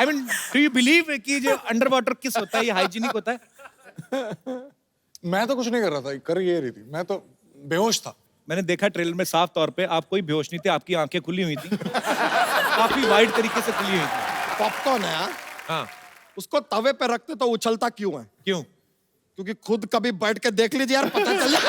I mean do you believe कि जो under water किस होता है ये हाइजीनिक होता है? मैं तो कुछ नहीं कर रहा था, कर ये रही थी, मैं तो बेहोश था। मैंने देखा ट्रेलर में साफ तौर पे आप कोई बेहोश नहीं थे, आपकी आंखें खुली हुई थी, काफी वाइड तरीके से खुली हुई थी। पॉपकॉर्न है हाँ, उसको तवे पे रखते तो उछलता क्यों है? क्यों? क्योंकि खुद कभी बैठ के देख लीजिए यार, पता चल जाए।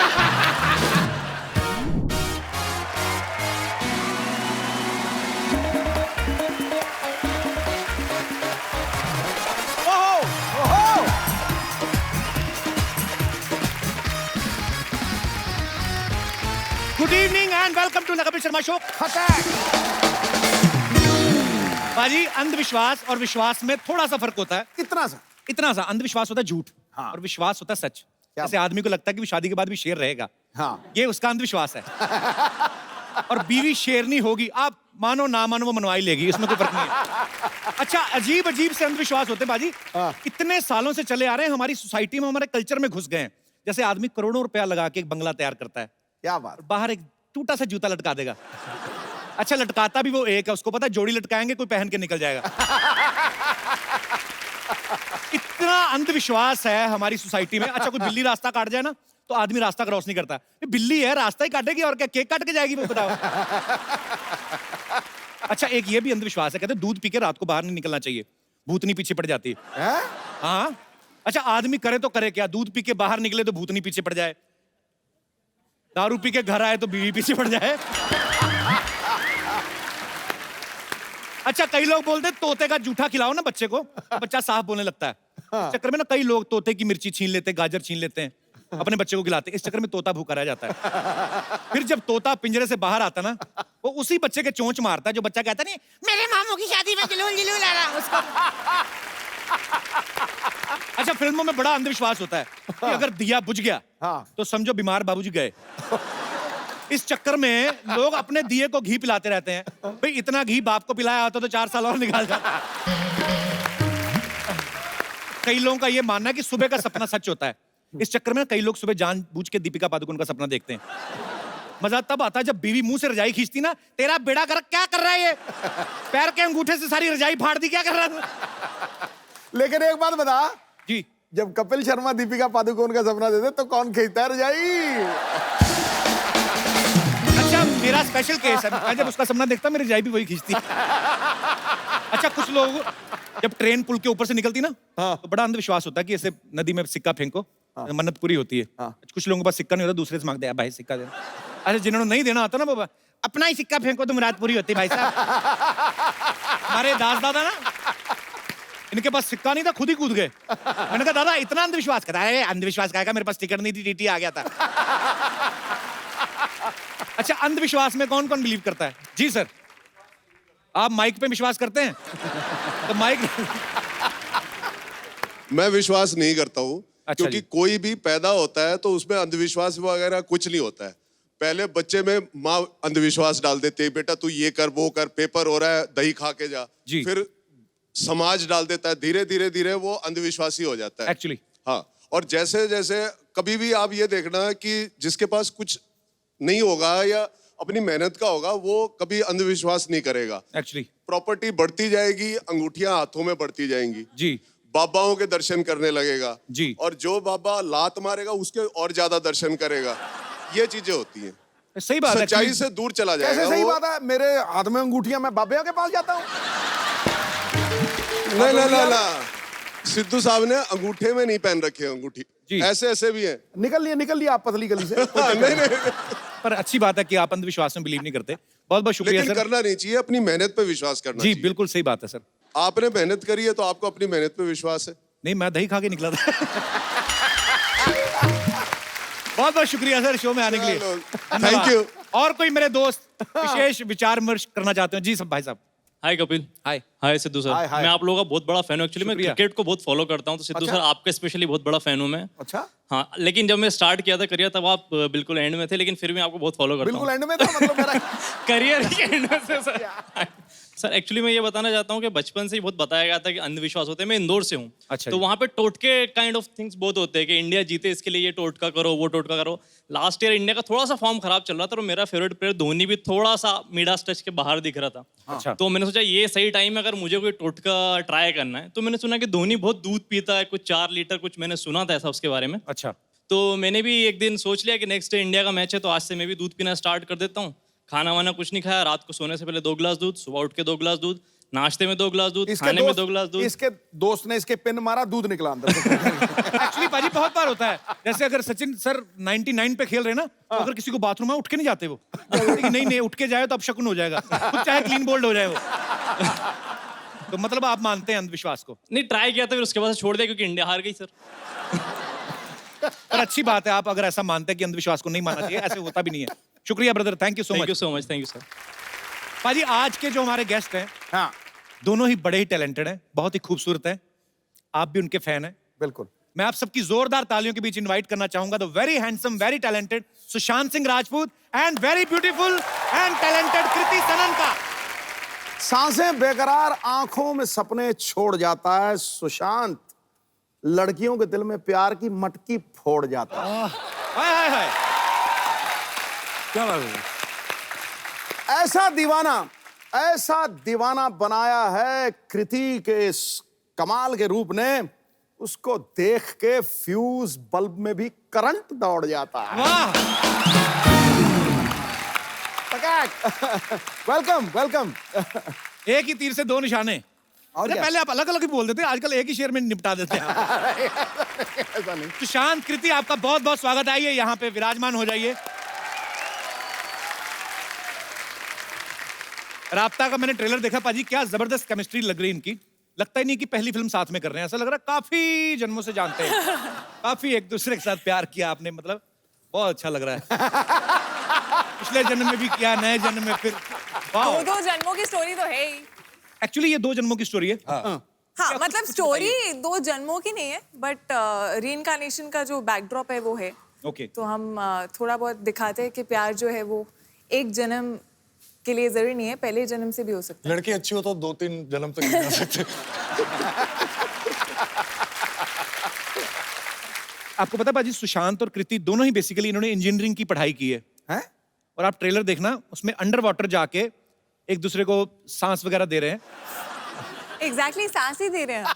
Good evening and welcome to Kapil Sharma show. बाजी, अंधविश्वास और विश्वास में थोड़ा सा फर्क होता है। इतना सा अंधविश्वास होता है झूठ, हाँ। और विश्वास होता है सच। जैसे आदमी को लगता है कि वो शादी के बाद भी शेर रहेगा, हाँ। ये उसका अंधविश्वास है। और बीवी शेरनी होगी, आप मानो ना मानो वो मनवा ही लेगी, इसमें कोई फर्क नहीं है। अच्छा, अजीब अजीब से अंधविश्वास होते हैं बाजी, इतने सालों से चले आ रहे हैं, हमारी सोसाइटी में, हमारे कल्चर में घुस गए हैं। जैसे आदमी करोड़ों रुपया लगा के एक बंगला तैयार करता है, क्या बात। बाहर एक टूटा सा जूता लटका देगा। अच्छा, लटकाता भी वो एक है, उसको पता है जोड़ी लटकाएंगे कोई पहन के निकल जाएगा। इतना अंधविश्वास है हमारी सोसाइटी में। अच्छा, कोई बिल्ली रास्ता काट जाए ना तो आदमी रास्ता क्रॉस नहीं करता। ये बिल्ली है, रास्ता ही काटेगी और क्या केक काट के जाएगी वो, बताओ। अच्छा, एक ये भी अंधविश्वास है, कहते हैं दूध पी के रात को बाहर नहीं निकलना चाहिए, भूतनी पीछे पड़ जाती है। हाँ। अच्छा, आदमी करे तो करे क्या, दूध पी के बाहर निकले तो भूतनी पीछे पड़ जाए, दारू पी के घर आए तो बीवी पीछे पड़ जाए। अच्छा, कई लोग बोलते हैं तोते का जूठा खिलाओ ना बच्चे को, बच्चा साफ बोलने लगता है। इस चक्कर में ना कई लोग तोते की मिर्ची छीन लेते हैं, गाजर छीन लेते हैं, अपने बच्चे को खिलाते हैं। इस चक्कर में तोता भूखा रह जाता है। फिर जब तोता पिंजरे से बाहर आता ना, वो उसी बच्चे के चोंच मारता है जो बच्चा कहता नहीं मेरे मामू की शादी में जुलूल जुलूल आ रहा उसको। अच्छा, फिल्मों में बड़ा अंधविश्वास होता है कि अगर दिया बुझ गया तो समझो बीमार बाबूजी गए। इस चक्कर में लोग अपने दिए को घी पिलाते रहते हैं। भाई, इतना घी बाप को पिलाया होता तो 4 साल और निकाल जाता। कई लोगों का ये मानना है कि सुबह का सपना सच होता है। इस चक्कर में कई लोग सुबह जानबूझ के दीपिका पादुकोण का सपना देखते हैं। मजा तब आता है जब बीवी मुंह से रजाई खींचती ना, तेरा बेड़ा गर्क क्या कर रहा है ये, पैर के अंगूठे से सारी रजाई फाड़ दी, क्या कर रहा है? लेकिन एक बात बता जी, जब कपिल शर्मा दीपिका पादुकोण का सपना देते तो कौन खींचता है रजाई? अच्छा, मेरा स्पेशल केस है, मैं जब उसका सपना देखता मेरी रजाई भी वही खींचती। अच्छा, कुछ लोग जब ट्रेन पुल के ऊपर से निकलती ना, तो बड़ा अंधविश्वास होता है कि ऐसे नदी में सिक्का फेंको, मन्नत पूरी होती है। कुछ लोगों के पास सिक्का नहीं होता, दूसरे से मांगते हैं भाई सिक्का देना। अच्छा, जिन्होंने नहीं देना आता ना बाबा, अपना ही सिक्का फेंको तो मुराद पूरी होती है भाई साहब। हमारे दास दादा ना, इनके पास सिक्का नहीं था, खुद ही कूद गए। मैंने कहा दादा इतना अंधविश्वास, कहता है अंधविश्वास का मेरे पास टिकट नहीं थी, टीटी आ गया था। अच्छा, अंधविश्वास में कौन कौन बिलीव करता है? जी सर, आप माइक पे विश्वास करते हैं? तो माइक मैं विश्वास नहीं करता हूँ। अच्छा क्योंकि जी। कोई भी पैदा होता है तो उसमें अंधविश्वास वगैरह कुछ नहीं होता है। पहले बच्चे में माँ अंधविश्वास डाल देती है, बेटा तू ये कर वो कर, पेपर हो रहा है दही खा के जा। जी। फिर समाज डाल देता है, धीरे धीरे धीरे वो अंधविश्वासी हो जाता है। एक्चुअली हाँ, और जैसे जैसे कभी भी आप ये देखना कि जिसके पास कुछ नहीं होगा या अपनी मेहनत का होगा, वो कभी अंधविश्वास नहीं करेगा। एक्चुअली प्रॉपर्टी बढ़ती जाएगी, अंगूठियां हाथों में बढ़ती जाएंगी जी, बाबाओं के दर्शन करने लगेगा जी। और जो बाबा लात मारेगा उसके और ज्यादा दर्शन करेगा। ये चीजें होती हैं, सही बात है। सच्चाई से दूर चला जाएगा। कैसे सही वो- बात है? मेरे हाथ में अंगूठियां, मैं बाबे के पास जाता हूँ। ना सिद्धू साहब ने अंगूठे में नहीं पहन रखे अंगूठी, जी। ऐसे ऐसे भी हैं। निकल लिए आप पतली गली से। नहीं, पर अच्छी बात है कि आप अंधविश्वास में बिलीव नहीं करते। बहुत बहुत शुक्रिया लेकिन सर। करना नहीं चाहिए, अपनी मेहनत पे विश्वास करना जी चाहिए। बिल्कुल सही बात है सर। आपने मेहनत करी है तो आपको अपनी मेहनत पे विश्वास है। नहीं, मैं दही खा के निकला था। बहुत बहुत शुक्रिया सर शो में आने के लिए। Thank you. और कोई मेरे दोस्त विशेष विचार विमर्श करना चाहते हो? जी सब भाई साहब। हाय कपिल। हाय। हाय सिद्धू सर। हाय, हाय। मैं आप लोगों का बहुत बड़ा फैन हूँ। एक्चुअली मैं शुक्रिया। क्रिकेट को बहुत फॉलो करता हूँ, तो सिद्धू अच्छा? सर आपके स्पेशली बहुत बड़ा फैन हूँ मैं। अच्छा, हाँ, लेकिन जब मैं स्टार्ट किया था करियर तब आप बिल्कुल एंड में थे, लेकिन फिर भी आपको बहुत फॉलो करता बिल्कुल हूँ। एंड में था, मतलब मेरा करियर के एंड में से सर। सर एक्चुअली मैं ये बताना चाहता हूँ कि बचपन से ही बहुत बताया गया था कि अंधविश्वास होते हैं। मैं इंदौर से हूँ, अच्छा तो जी। वहाँ पे टोटके काइंड ऑफ थिंग्स बहुत होते हैं कि इंडिया जीते इसके लिए ये टोटका करो, वो टोटका करो। लास्ट ईयर इंडिया का थोड़ा सा फॉर्म खराब चल रहा था और मेरा फेवरेट प्लेयर धोनी भी थोड़ा सा मिडास टच के बाहर दिख रहा था। अच्छा। तो मैंने सोचा ये सही टाइम है, अगर मुझे कोई टोटका ट्राई करना है। तो मैंने सुना कि धोनी बहुत दूध पीता है, कुछ 4 लीटर कुछ मैंने सुना था ऐसा उसके बारे में। अच्छा। तो मैंने भी एक दिन सोच लिया कि नेक्स्ट डे इंडिया का मैच है, तो आज से मैं भी दूध पीना स्टार्ट कर देता हूँ। खाना वाना कुछ नहीं खाया, रात को सोने से पहले 2 गिलास दूध, सुबह उठ के 2 गिलास दूध, नाश्ते में 2 गिलास दूध, खाने में 2 गिलास दूध। इसके दोस्त ने इसके पिन मारा, दूध निकला अंदर से। एक्चुअली पाजी बहुत बार होता है, जैसे अगर सचिन सर 99 पे खेल रहे हैं ना, तो अगर किसी को बाथरूम में उठ के नहीं जाते वो, बोलते कि नहीं नहीं उठ के जाए तो अब शकुन हो जाएगा, खुद चाहे क्लीन बोल्ड हो जाए वो। तो मतलब आप मानते हैं अंधविश्वास को? नहीं, ट्राई किया था, फिर उसके बाद से छोड़ दिया क्योंकि इंडिया हार गई सर। पर अच्छी बात है आप अगर ऐसा मानते हैं कि अंधविश्वास को नहीं मानना चाहिए, ऐसे होता भी नहीं है। शुक्रिया brother, thank you so thank much. You so much, thank you sir. पाजी आज के जो हमारे गेस्ट हैं, हाँ दोनों ही बड़े ही टैलेंटेड हैं, बहुत ही खूबसूरत हैं। आप भी उनके फैन हैं। बिल्कुल। मैं आप सबकी जोरदार तालियों के बीच इनवाइट करना चाहूंगा the very handsome, very talented Sushant Singh Rajput and very beautiful and talented Kriti Sanon का। सांसें बेकरार, आंखों में सपने छोड़ जाता है सुशांत, लड़कियों के दिल में प्यार की मटकी फोड़ जाता है। हाय हाय हाय, क्या बात है? ऐसा दीवाना बनाया है कृति के इस कमाल के रूप ने, उसको देख के फ्यूज बल्ब में भी करंट दौड़ जाता है। वाह। Welcome welcome. एक ही तीर से 2 निशाने। और अरे क्या? पहले आप अलग अलग ही बोल देते हैं, आजकल एक ही शेर में निपटा देते हैं आप। ऐसा नहीं। सुशांत, कृति, आपका बहुत बहुत स्वागत। आइए यहाँ पे विराजमान हो जाइए। राब्ता का मैंने ट्रेलर देखा पाजी, क्या जबरदस्त केमिस्ट्री लग रही है इनकी। लगता ही नहीं कि पहली फिल्म साथ में कर रहे हैं, ऐसा लग रहा है काफी जन्मों से जानते हैं, काफी एक दूसरे के साथ प्यार किया आपने, मतलब बहुत अच्छा लग रहा है। पिछले जन्म में भी किया, नए जन्म में फिर। वाह। 2 जन्मों की स्टोरी तो है ही। एक्चुअली ये 2 जन्मों की स्टोरी है। हाँ, मतलब स्टोरी 2 जन्मों की नहीं है, बट रीइंकार्नेशन का जो बैकड्रॉप है वो है। ओके। तो हम थोड़ा बहुत दिखाते हैं कि प्यार जो है वो एक जन्म के लिए जरूरी नहीं है, पहले जन्म से भी हो सकता है। लड़की अच्छी हो तो 2-3 जन्म तक नहीं जा सकते। आपको पता है पाजी, सुशांत और कृति दोनों ही बेसिकली इन्होंने इंजीनियरिंग की पढ़ाई की है। हैं? और आप ट्रेलर देखना, उसमें अंडर वाटर जाके एक दूसरे को सांस वगैरह दे रहे हैं। एग्जैक्टली, सांस ही दे रहे हैं हम।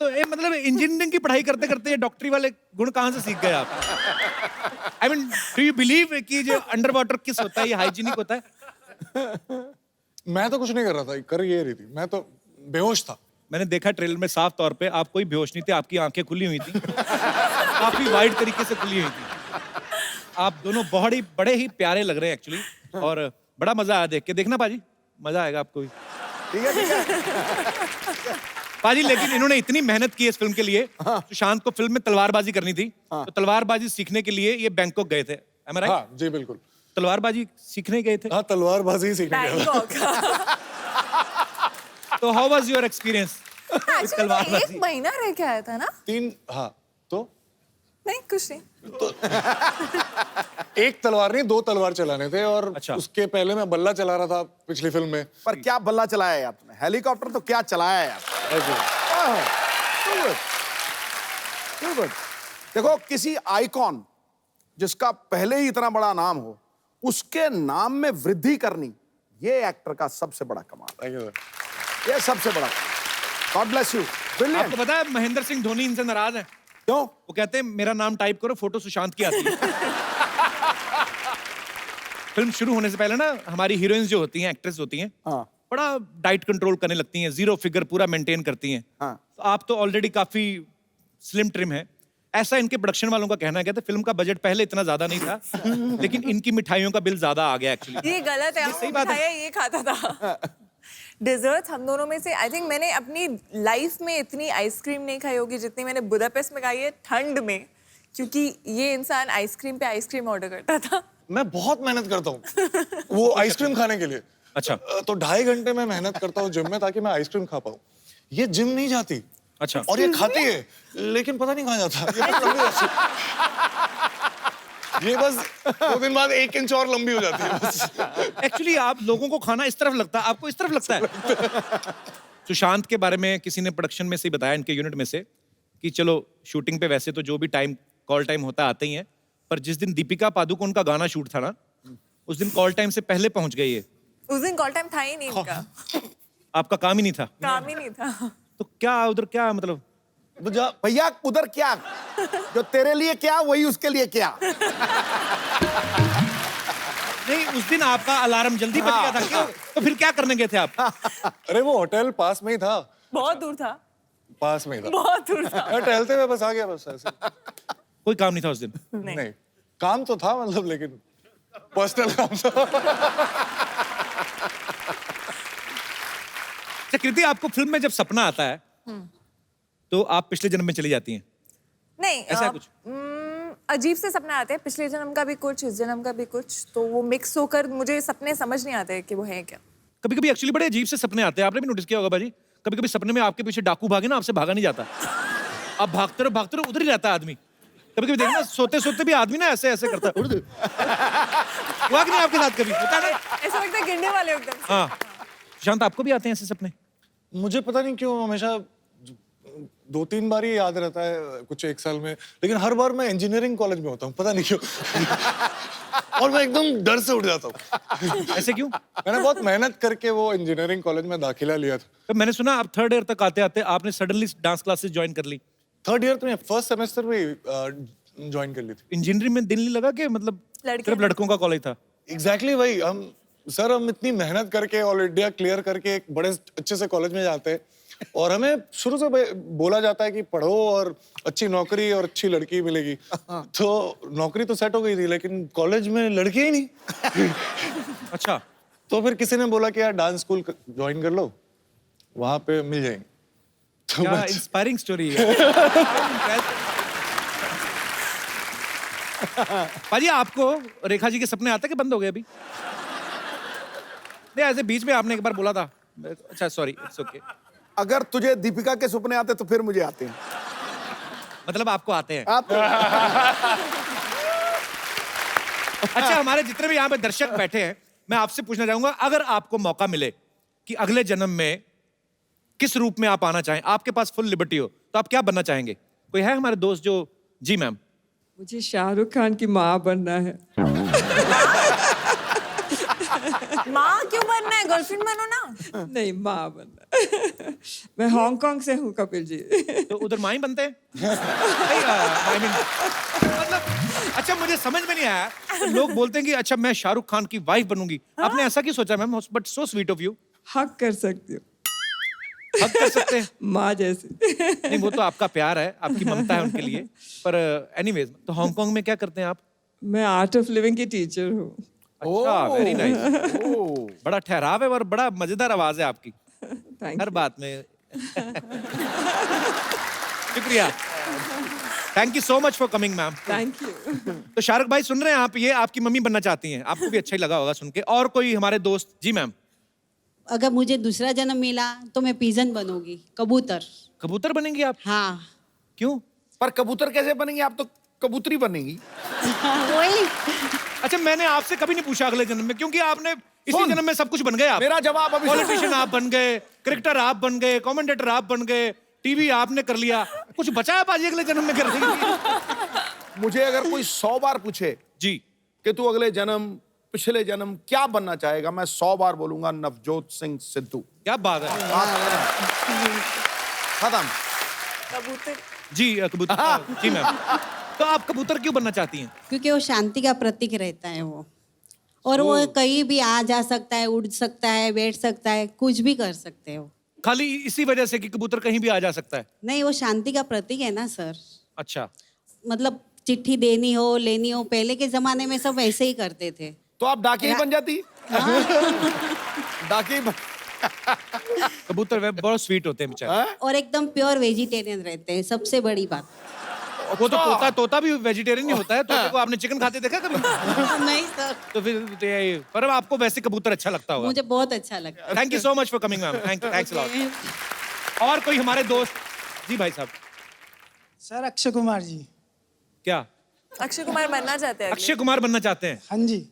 तो ये मतलब इंजीनियरिंग की पढ़ाई करते करते ये डॉक्टरी वाले गुण कहाँ से सीख गए आप? I mean, do you believe कि जो अंडर वाटर किस होता है ये हाइजीनिक होता है? मैं तो कुछ नहीं कर रहा था, कर ये रही थी, मैं तो बेहोश था। मैंने देखा ट्रेलर में साफ तौर पे, आप कोई बेहोश नहीं थे, आपकी आंखें खुली हुई थी, काफी वाइड तरीके से खुली हुई थी। आप दोनों बहुत ही बड़े ही प्यारे लग रहे हैं एक्चुअली, और बड़ा मजा आया देख के। देखना पाजी, मजा आएगा आपको भी। ठीक है ठीक है। पाजी लेकिन इन्होंने इतनी मेहनत की इस फिल्म के लिए। सुशांत को फिल्म में तलवारबाजी करनी थी, तो तलवारबाजी सीखने के लिए ये बैंकॉक गए थे। Am I right? हाँ जी बिल्कुल। तलवारबाजी सीखने गए थे। हाँ, तलवारबाजी ही सीखने गया था। बैंकॉक। तो how was your experience? Actually, वो 1 महीना रह के आया था ना? 3, हाँ तो नहीं, कुछ नहीं। एक तलवार नहीं, 2 तलवार चलाने थे, और अच्छा। उसके पहले मैं बल्ला चला रहा था पिछली फिल्म में। पर क्या बल्ला चलाया यार तुमने, हेलीकॉप्टर तो क्या चलाया यार। Too good. देखो, किसी आइकॉन जिसका पहले ही इतना बड़ा नाम हो, उसके नाम में वृद्धि करनी, ये एक्टर का सबसे बड़ा कमाल Thank you, sir. है। ये सबसे बड़ा। God bless you. ब्रिलियंट। आपको पता है महेंद्र सिंह धोनी इनसे नाराज है। क्यों? वो कहते हैं मेरा नाम टाइप करो, फोटो सुशांत की आती है। फिल्म शुरू होने से पहले ना हमारी हीरोइंस जो होती हैं, एक्ट्रेस होती हैं, हाँ बड़ा डाइट कंट्रोल करने लगती हैं, 0 फिगर पूरा मेंटेन करती हैं। हाँ। तो आप तो ऑलरेडी काफी स्लिम ट्रिम है, ऐसा इनके प्रोडक्शन वालों का कहना है। कहते फिल्म का बजट पहले इतना ज्यादा नहीं था, लेकिन इनकी मिठाइयों का बिल ज्यादा आ गया एक्चुअली। ये गलत है, सही हम बात है। मिठाइयाँ ये खाता था। डिजर्ट्स हम दोनों में से आई थिंक मैंने अपनी लाइफ में इतनी आइसक्रीम नहीं खाई होगी जितनी मैंने बुदापेस्ट में खाई है ठंड में, क्योंकि ये इंसान आइसक्रीम पे आइसक्रीम ऑर्डर करता था। मैं बहुत मेहनत करता हूँ वो आइसक्रीम खाने के लिए। अच्छा। तो 2.5 घंटे में मेहनत करता हूँ जिम में, ताकि मैं आइसक्रीम खा पाऊँ। ये जिम नहीं जाती। अच्छा। और ये खाती है, लेकिन पता नहीं कहाँ जाता। ये ये बस 2 दिन बाद 1 इंच और लंबी हो जाती है बस। एक्चुअली आप लोगों को खाना इस तरफ लगता है, आपको इस तरफ लगता है। सुशांत के बारे में किसी ने प्रोडक्शन में से ही बताया, इनके यूनिट में से, कि चलो शूटिंग पे वैसे तो जो भी टाइम कॉल टाइम होता आते ही है, पर जिस दिन दीपिका पादुकोण का गाना शूट था ना, उस दिन कॉल टाइम से पहले पहुंच गई है। उस दिन कॉल टाइम था ही नहीं इनका, आपका काम ही नहीं था, काम ही नहीं था। तो क्या उधर क्या मतलब? भैया उधर क्या, जो तेरे लिए क्या वही उसके लिए क्या। नहीं, उस दिन आपका अलार्म जल्दी बज गया था क्यों? तो फिर क्या करने गए थे आप? अरे वो होटल पास में ही था, बहुत दूर था, पास में ही था। बहुत दूर था। मैं टहलते हुए बस आ गया बस ऐसे। कोई काम नहीं था उस दिन? नहीं, काम तो था मतलब, लेकिन पर्सनल काम था। अच्छा कृति, आपको फिल्म में जब सपना आता है तो आप पिछले जन्म में चली जाती हैं? नहीं, ऐसा कुछ? अजीब से सपने आते हैं, पिछले जन्म का भी कुछ, इस जन्म का भी कुछ, तो वो मिक्स होकर मुझे सपने समझ नहीं आते कि वो है क्या। कभी कभी एक्चुअली बड़े अजीब से सपने आते हैं, आपने भी नोटिस किया होगा बाजी। कभी कभी सपने में आपके पीछे डाकू भागे ना, आपसे भागा नहीं जाता, आप भागते रहो उधर ही रहता है आदमी। कभी कभी देखना सोते सोते भी आदमी ना ऐसे ऐसे करता है। हुआ कि नहीं आपके साथ कभी? होता है ना? ऐसा लगता है गिरने वाले हो एकदम से। हाँ, शांत आपको भी आते हैं ऐसे सपने? मुझे पता नहीं क्यों हमेशा 2-3 बार ही याद रहता है कुछ 1 साल में, लेकिन हर बार मैं इंजीनियरिंग कॉलेज में होता हूँ, पता नहीं क्यों। और मैं एकदम डर से उठ जाता हूँ। ऐसे क्यों? मैंने बहुत मेहनत करके वो इंजीनियरिंग कॉलेज में दाखिला लिया था। तो मैंने सुना आप 3rd ईयर तक आते आते आपने सडनली डांस क्लासेस ज्वाइन कर ली। 3rd ईयर में फर्स्ट सेमेस्टर में ज्वाइन कर ली थी। इंजीनियरिंग में दिल नहीं लगा कि मतलब सिर्फ लड़कों का कॉलेज था? एग्जैक्टली वही, हम इतनी मेहनत करके ऑल इंडिया क्लियर करके एक बड़े अच्छे से कॉलेज में जाते हैं, और हमें शुरू से बोला जाता है कि पढ़ो और अच्छी नौकरी और अच्छी लड़की मिलेगी। तो नौकरी तो सेट हो गई थी, लेकिन कॉलेज में लड़की ही नहीं। अच्छा, तो फिर किसी ने बोला कि यार डांस स्कूल ज्वाइन कर लो, वहां पे मिल जाएंगे। तो क्या मैं- इंस्पायरिंग स्टोरी है। पाजी, आपको रेखा जी के सपने आते कि बंद हो गए अभी? नहीं, ऐसे बीच में आपने एक बार बोला था। अच्छा सॉरी, इट्स ओके। अगर तुझे दीपिका के सपने आते तो फिर मुझे आते हैं। मतलब आपको आते हैं? आते हैं। अच्छा, हमारे जितने भी यहाँ पे दर्शक बैठे हैं, मैं आपसे पूछना चाहूंगा, अगर आपको मौका मिले कि अगले जन्म में किस रूप में आप आना चाहें, आपके पास फुल लिबर्टी हो, तो आप क्या बनना चाहेंगे? कोई है हमारे दोस्त जो? जी मैम। मुझे शाहरुख खान की माँ बनना है। माँ क्यों बनना है? गर्लफ्रेंड बनो ना। नहीं, माँ बनना। मैं हांगकांग से हूँ कपिल जी। तो उधर माँ ही बनते हैं? नहीं, I mean, मतलब अच्छा, मुझे समझ में नहीं आया, तो लोग बोलते हैं कि अच्छा मैं शाहरुख खान की वाइफ बनूंगी। आपने ऐसा क्यों सोचा ma'am? But so sweet of you. हक कर सकती हूँ, हक कर सकते हैं? माँ जैसे। नहीं, वो तो आपका प्यार है, आपकी ममता है उनके लिए। पर एनीवेज, तो हांगकांग में क्या करते हैं आप? मैं आर्ट ऑफ लिविंग की टीचर हूँ। अच्छा, वेरी नाइस। बड़ा ठहराव है और बड़ा मजेदार आवाज है आपकी थैंक हर बात में। शुक्रिया, thank you so much for coming ma'am. Thank you. तो शाहरुख भाई सुन रहे हैं आप, ये आपकी मम्मी बनना चाहती हैं, आपको भी अच्छा ही लगा होगा सुन के। और कोई हमारे दोस्त? जी मैम। अगर मुझे दूसरा जन्म मिला तो मैं पिजन बनूंगी, कबूतर। कबूतर बनेंगी आप? हाँ। क्यों? पर कबूतर कैसे बनेंगी? आप तो कबूतरी बनेंगी। वही। अच्छा, मैंने आपसे कभी नहीं पूछा अगले जन्म में, क्योंकि आपने इसी सुन, जन्म में सब कुछ बन गए आप। मेरा जवाब अभी पॉलिटिशियन आप बन गए, क्रिकेटर आप बन गए, कमेंटेटर आप बन गए, टीवी आपने कर लिया, कुछ बचा है बाजी अगले जन्म में करने के लिए? मुझे अगर कोई 100 बार पूछे जी कि तू अगले जन्म पिछले जन्म क्या बनना चाहेगा, मैं 100 बार बोलूंगा नवजोत सिंह सिद्धू। क्या बात है। खत्म। कबूतर। जी कबूतर। जी मैम, तो आप कबूतर क्यों बनना चाहती हैं? क्योंकि वो शांति का प्रतीक रहता है वो, और वो कहीं भी आ जा सकता है, उड़ सकता है, बैठ सकता है, कुछ भी कर सकते हो। खाली इसी वजह से कि कबूतर कहीं भी आ जा सकता है? नहीं, वो शांति का प्रतीक है ना सर। अच्छा, मतलब चिट्ठी देनी हो, लेनी हो, पहले के जमाने में सब ऐसे ही करते थे। तो आप डाके ही बन जाती। डाके ही कबूतर वे बहुत स्वीट होते हैं बेचारे। और एकदम प्योर वेजिटेरियन रहते हैं, सबसे बड़ी बात। वो तो तोता भी वेजिटेरियन ही होता है। तोते को आपने चिकन खाते देखा कभी? नहीं सर, तो फिर तो ये, पर आपको वैसे कबूतर अच्छा लगता होगा। मुझे बहुत अच्छा लगता है। Thank you so much for coming ma'am, thanks a lot. और कोई हमारे दोस्त? जी भाई साहब। सर अक्षय कुमार जी। क्या? अक्षय कुमार बनना चाहते हैं अगले। अक्षय कुमार बनना चाहते हैं, हाँ जी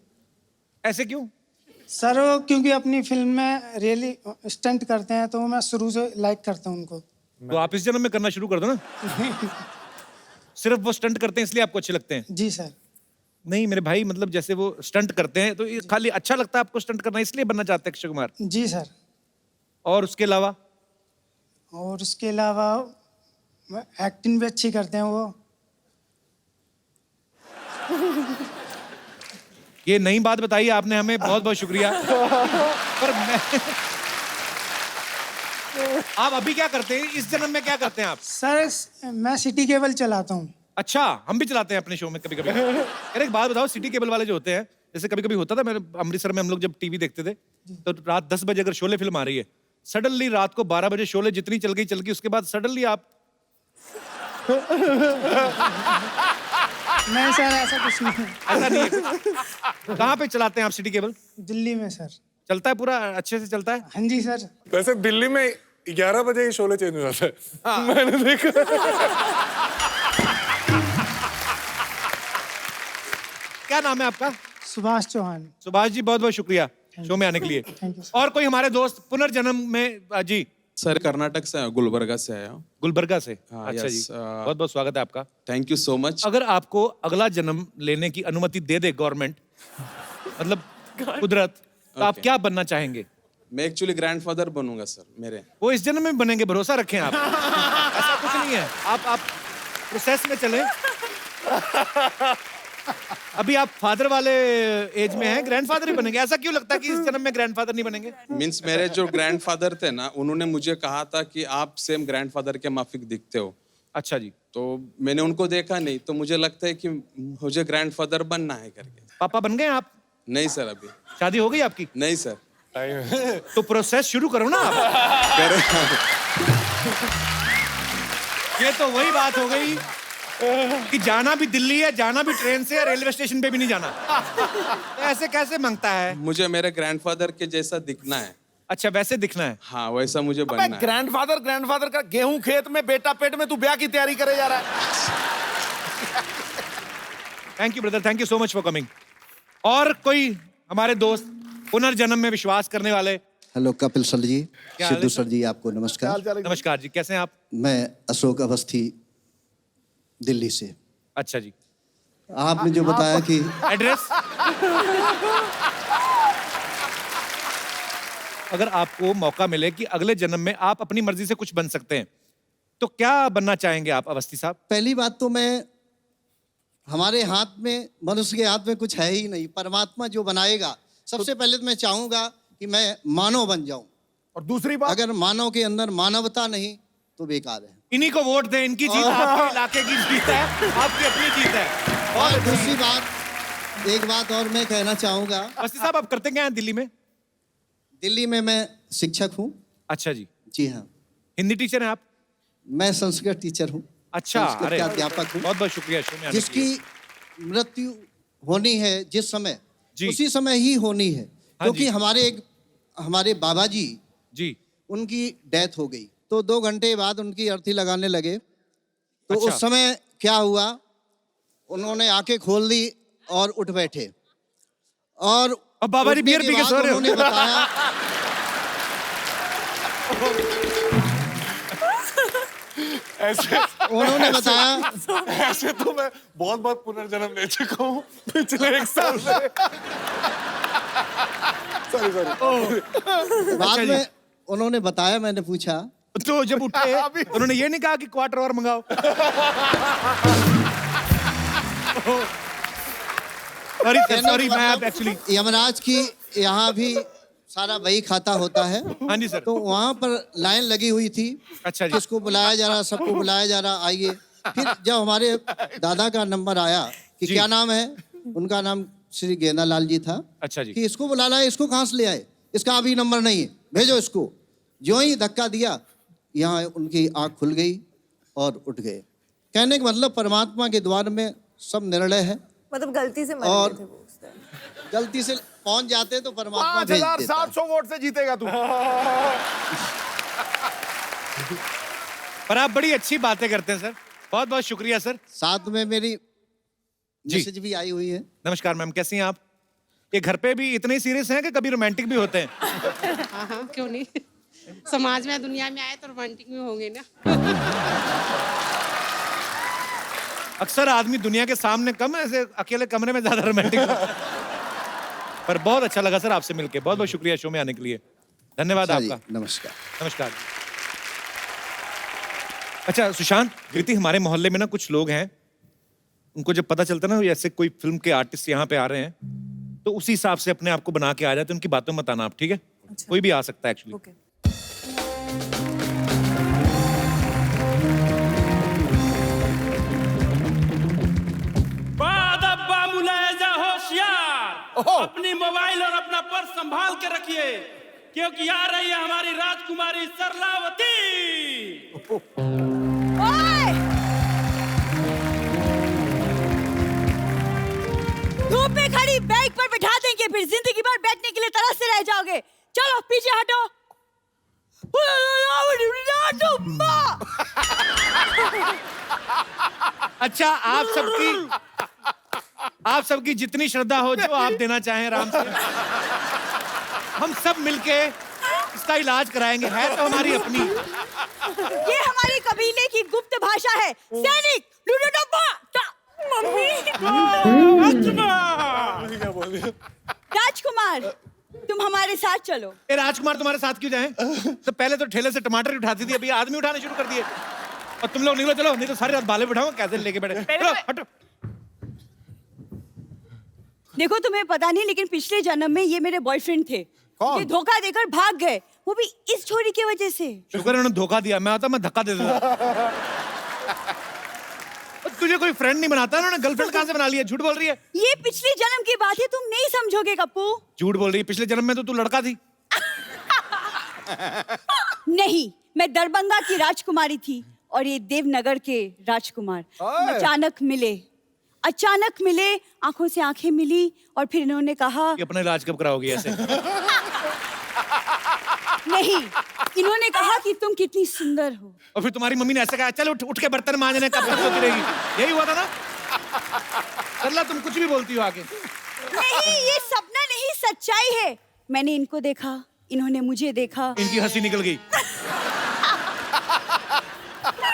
ऐसे क्यों? सर, वो क्योंकि अपनी फिल्म में रियली स्टंट करते हैं, तो मैं शुरू से लाइक करता हूँ उनको। तो आप इस जन्म में करना शुरू कर दो ना। सिर्फ वो स्टंट करते हैं इसलिए आपको अच्छे लगते हैं? जी सर। नहीं मेरे भाई, मतलब जैसे वो स्टंट करते हैं तो ये खाली अच्छा लगता है आपको स्टंट करना, इसलिए बनना चाहते हैं अक्षय कुमार? जी सर। और उसके अलावा? और उसके अलावा एक्टिंग भी अच्छी करते हैं वो। ये नई बात बताई आपने हमें, बहुत बहुत शुक्रिया। पर मैं आप अभी क्या करते हैं, इस जन्म में क्या करते हैं आप? सर, मैं सिटी केबल चलाता हूँ। अच्छा, हम भी चलाते हैं अपने शो में कभी कभी। यार एक बात बताओ, सिटी केबल वाले जो होते हैं, जैसे कभी कभी होता था, मेरे अमृतसर में हम लोग जब टीवी देखते थे तो रात 10 बजे अगर शोले फिल्म आ रही है, सडनली रात को 12 बजे शोले जितनी चल गई, उसके बाद सडनली आप नहीं सर, ऐसा कुछ नहीं है। ऐसा नहीं है कुछ? कहाँ पे चलाते हैं आप सिटी केबल? दिल्ली में सर। चलता है पूरा अच्छे से चलता है? हाँ जी सर। वैसे दिल्ली में 11 बजे ही शोले चेंज हो जाता है, मैंने देखा। क्या नाम है आपका? सुभाष चौहान। सुभाष जी, बहुत बहुत शुक्रिया शो में आने के लिए। Thank you. और कोई हमारे दोस्त पुनर्जन्म में? जी, सर कर्नाटक से गुलबर्गा से आया हूँ। गुलबर्गा से? हाँ, अच्छा जी, yes, बहुत बहुत स्वागत है आपका। Thank you so much. अगर आपको अगला जन्म लेने की अनुमति दे दे गवर्नमेंट, मतलब कुदरत, तो आप Okay. क्या बनना चाहेंगे? मैं एक्चुअली ग्रैंडफादर बनूंगा सर मेरे। वो इस जन्म में बनेंगे, भरोसा रखें आप। ऐसा कुछ नहीं है, आप प्रोसेस में चलें। अभी आप फादर वाले एज में हैं, ग्रैंडफादर ही बनेंगे। ऐसा क्यों लगता है कि इस जन्म में ग्रैंडफादर नहीं बनेंगे? मीन्स मेरे जो ग्रैंडफादर थे ना, उन्होंने मुझे कहा था कि आप सेम ग्रैंडफादर के माफिक दिखते हो। अच्छा जी। तो मैंने उनको देखा नहीं, तो मुझे लगता है कि मुझे ग्रैंडफादर बनना है करके। पापा बन गए आप? नहीं सर, अभी शादी हो गई आपकी? नहीं सर। तो प्रोसेस शुरू करो ना आप। ये तो वही बात हो गई कि जाना भी दिल्ली है, जाना भी ट्रेन से, रेलवे स्टेशन पे भी नहीं जाना। तो ऐसे कैसे मांगता है? मुझे मेरे ग्रैंडफादर के जैसा दिखना है। अच्छा, वैसे दिखना है? हाँ, वैसा मुझे बनना है। ग्रैंडफादर का गेहूं खेत में, बेटा पेट में, तू ब्याह की तैयारी करे जा रहा है। Thank you brother, thank you so much for coming. और कोई हमारे दोस्त पुनर्जन्म में विश्वास करने वाले? हेलो कपिल सर जी, क्या हाल है सिद्धू सर? सर जी, आपको नमस्कार। नमस्कार जी, कैसे हैं आप? मैं अशोक अवस्थी, दिल्ली से। अच्छा जी। आपने जो बताया कि एड्रेस? अगर आपको मौका मिले कि अगले जन्म में आप अपनी मर्जी से कुछ बन सकते हैं, तो क्या बनना चाहेंगे आप अवस्थी साहब? पहली बात तो मैं, हमारे हाथ में, मनुष्य के हाथ में कुछ है ही नहीं। परमात्मा जो बनाएगा, सबसे पहले तो मैं चाहूंगा कि मैं मानव बन जाऊं। और दूसरी बात, अगर मानव के अंदर मानवता नहीं तो बेकार है। इन्हीं को वोट दें, इनकी जीत आपके इलाके की जीत है, आपकी अपनी जीत है। और दूसरी बात, एक बात और मैं कहना चाहूंगा। अवस्थी साहब, आप करते क्या हैं दिल्ली में? दिल्ली में मैं शिक्षक हूँ। अच्छा जी। जी हाँ। हिंदी टीचर हैं आप? मैं संस्कृत टीचर हूँ। अच्छा, संस्कृत अरे का अध्यापक हूँ। बहुत बहुत शुक्रिया शो में आने के जिसकी लिए। मृत्यु होनी है जिस समय, जी। उसी समय ही होनी है। हाँ क्योंकि जी। हमारे बाबा जी, जी। उनकी डेथ हो गई, तो 2 घंटे बाद उनकी अर्थी लगाने लगे। तो अच्छा। उस समय क्या हुआ, उन्होंने आंखें खोल दी और उठ बैठे। और अब बाबा जी उठने बियर के पी के बाद सो रहे हो। उन्होंने बताया ऐसे उन्होंने बताया ऐसे तो मैं बहुत बहुत पुनर्जन्म ले चुका हूँ पिछले 1 साल से। सॉरी। बाद में उन्होंने बताया, मैंने पूछा तो जब उठे उन्होंने ये नहीं कहा कि क्वार्टर और मंगाओ? सॉरी मैं एक्चुअली, यमराज की यहाँ भी सारा वही खाता होता है। हाँ जी सर। तो वहाँ पर लाइन लगी हुई थी। अच्छा जी। किसको बुलाया जा रहा, सबको बुलाया जा रहा, आइए। फिर जब हमारे दादा का नंबर आया कि जी। क्या नाम है, उनका नाम श्री गेंदालाल जी था। अच्छा जी। कि इसको बुला लाए, इसको कहाँ से ले आए, इसका अभी नंबर नहीं है, भेजो इसको। जो ही धक्का दिया, यहाँ उनकी आँख खुल गई और उठ गए। कहने का मतलब, परमात्मा के द्वार में सब निर्णय है। मतलब गलती से मर और गए थे वो उस time। गलती से पहुंच जाते तो परमात्मा भेज देता है। 5700 वोट से जीतेगा तू। पर आप बड़ी अच्छी बातें करते हैं सर, बहुत बहुत शुक्रिया सर। साथ में मेरी मैसेज भी आई हुई है। नमस्कार मैम, कैसी हैं आप? ये घर पे भी इतने सीरियस हैं कि कभी रोमांटिक भी होते हैं? हाँ हाँ, क्यों नहीं। समाज में दुनिया में आए तो रोमांटिक में होंगे ना। अक्सर आदमी दुनिया के सामने कम, ऐसे अकेले कमरे में ज्यादा रोमांटिक होता है। पर बहुत अच्छा लगा सर आपसे मिलके, बहुत बहुत शुक्रिया शो में आने के लिए, धन्यवाद आपका। नमस्कार। नमस्कार। अच्छा सुशांत, कृति, हमारे मोहल्ले में ना कुछ लोग हैं, उनको जब पता चलता है ना ऐसे कोई फिल्म के आर्टिस्ट यहाँ पे आ रहे हैं, तो उसी हिसाब से अपने आप को बना के आ जाते हैं, उनकी बातों में मत आना आप, ठीक है? अच्छा। कोई भी आ सकता है एक्चुअली। ओके। होशियार, अपनी मोबाइल और अपना पर्स संभाल के रखिए, क्योंकि आ रही है हमारी राजकुमारी सरलावती। धूप में खड़ी बैग पर बिठा देंगे, फिर जिंदगी भर बैठने के लिए तरसते रह जाओगे। चलो पीछे हटो। अच्छा आप सबकी जितनी श्रद्धा हो, जो आप देना चाहें आराम से, हम सब मिलके इसका इलाज कराएंगे। है तो हमारी अपनी। ये हमारे कबीले की गुप्त भाषा है। सैनिक राजकुमार, तुम हमारे साथ चलो। ए राजकुमार तुम्हारे साथ क्यों जाएं? तो पहले तो ठेले से टमाटर उठाती थी, अभी आदमी उठाने शुरू कर दिए। और तुम लोग निकलो, चलो, नहीं तो सारी रात बाले बिठाऊंगा, कैसे लेके बैठे। चलो हटो। देखो तुम्हें पता नहीं, लेकिन पिछले जन्म में ये मेरे बॉयफ्रेंड थे। ये धोखा देकर भाग गए, वो भी इस छोरी की वजह से। शुक्र है उन्होंने धोखा दिया, मैं आता मैं धक्का दे देता। तुझे कोई फ्रेंड नहीं बनाता, उन्होंने गर्लफ्रेंड कहां से बना लिया? झूठ बोल रही है। ये पिछले जन्म की बात है, तुम नहीं समझोगे कप्पू। झूठ बोल रही है, पिछले जन्म में तो तू लड़का थी। नहीं, मैं दरभंगा की राजकुमारी थी और ये देवनगर के राजकुमार। अचानक मिले, आंखों से आंखें मिली और फिर इन्होंने कहा कि अपना इलाज कब कराओगी ऐसे? नहीं, इन्होंने कहा कि तुम कितनी सुंदर हो। और फिर तुम्हारी मम्मी ने ऐसे कहा, चल उठ के बर्तन मांजने, कब तक सोती रहेगी? यही हुआ था ना? सरला तुम कुछ भी बोलती हो आगे। नहीं, ये सपना नहीं, सच्चाई है। मैंने इनको देखा, इन्होंने मुझे देखा। इनकी हंसी निकल गई।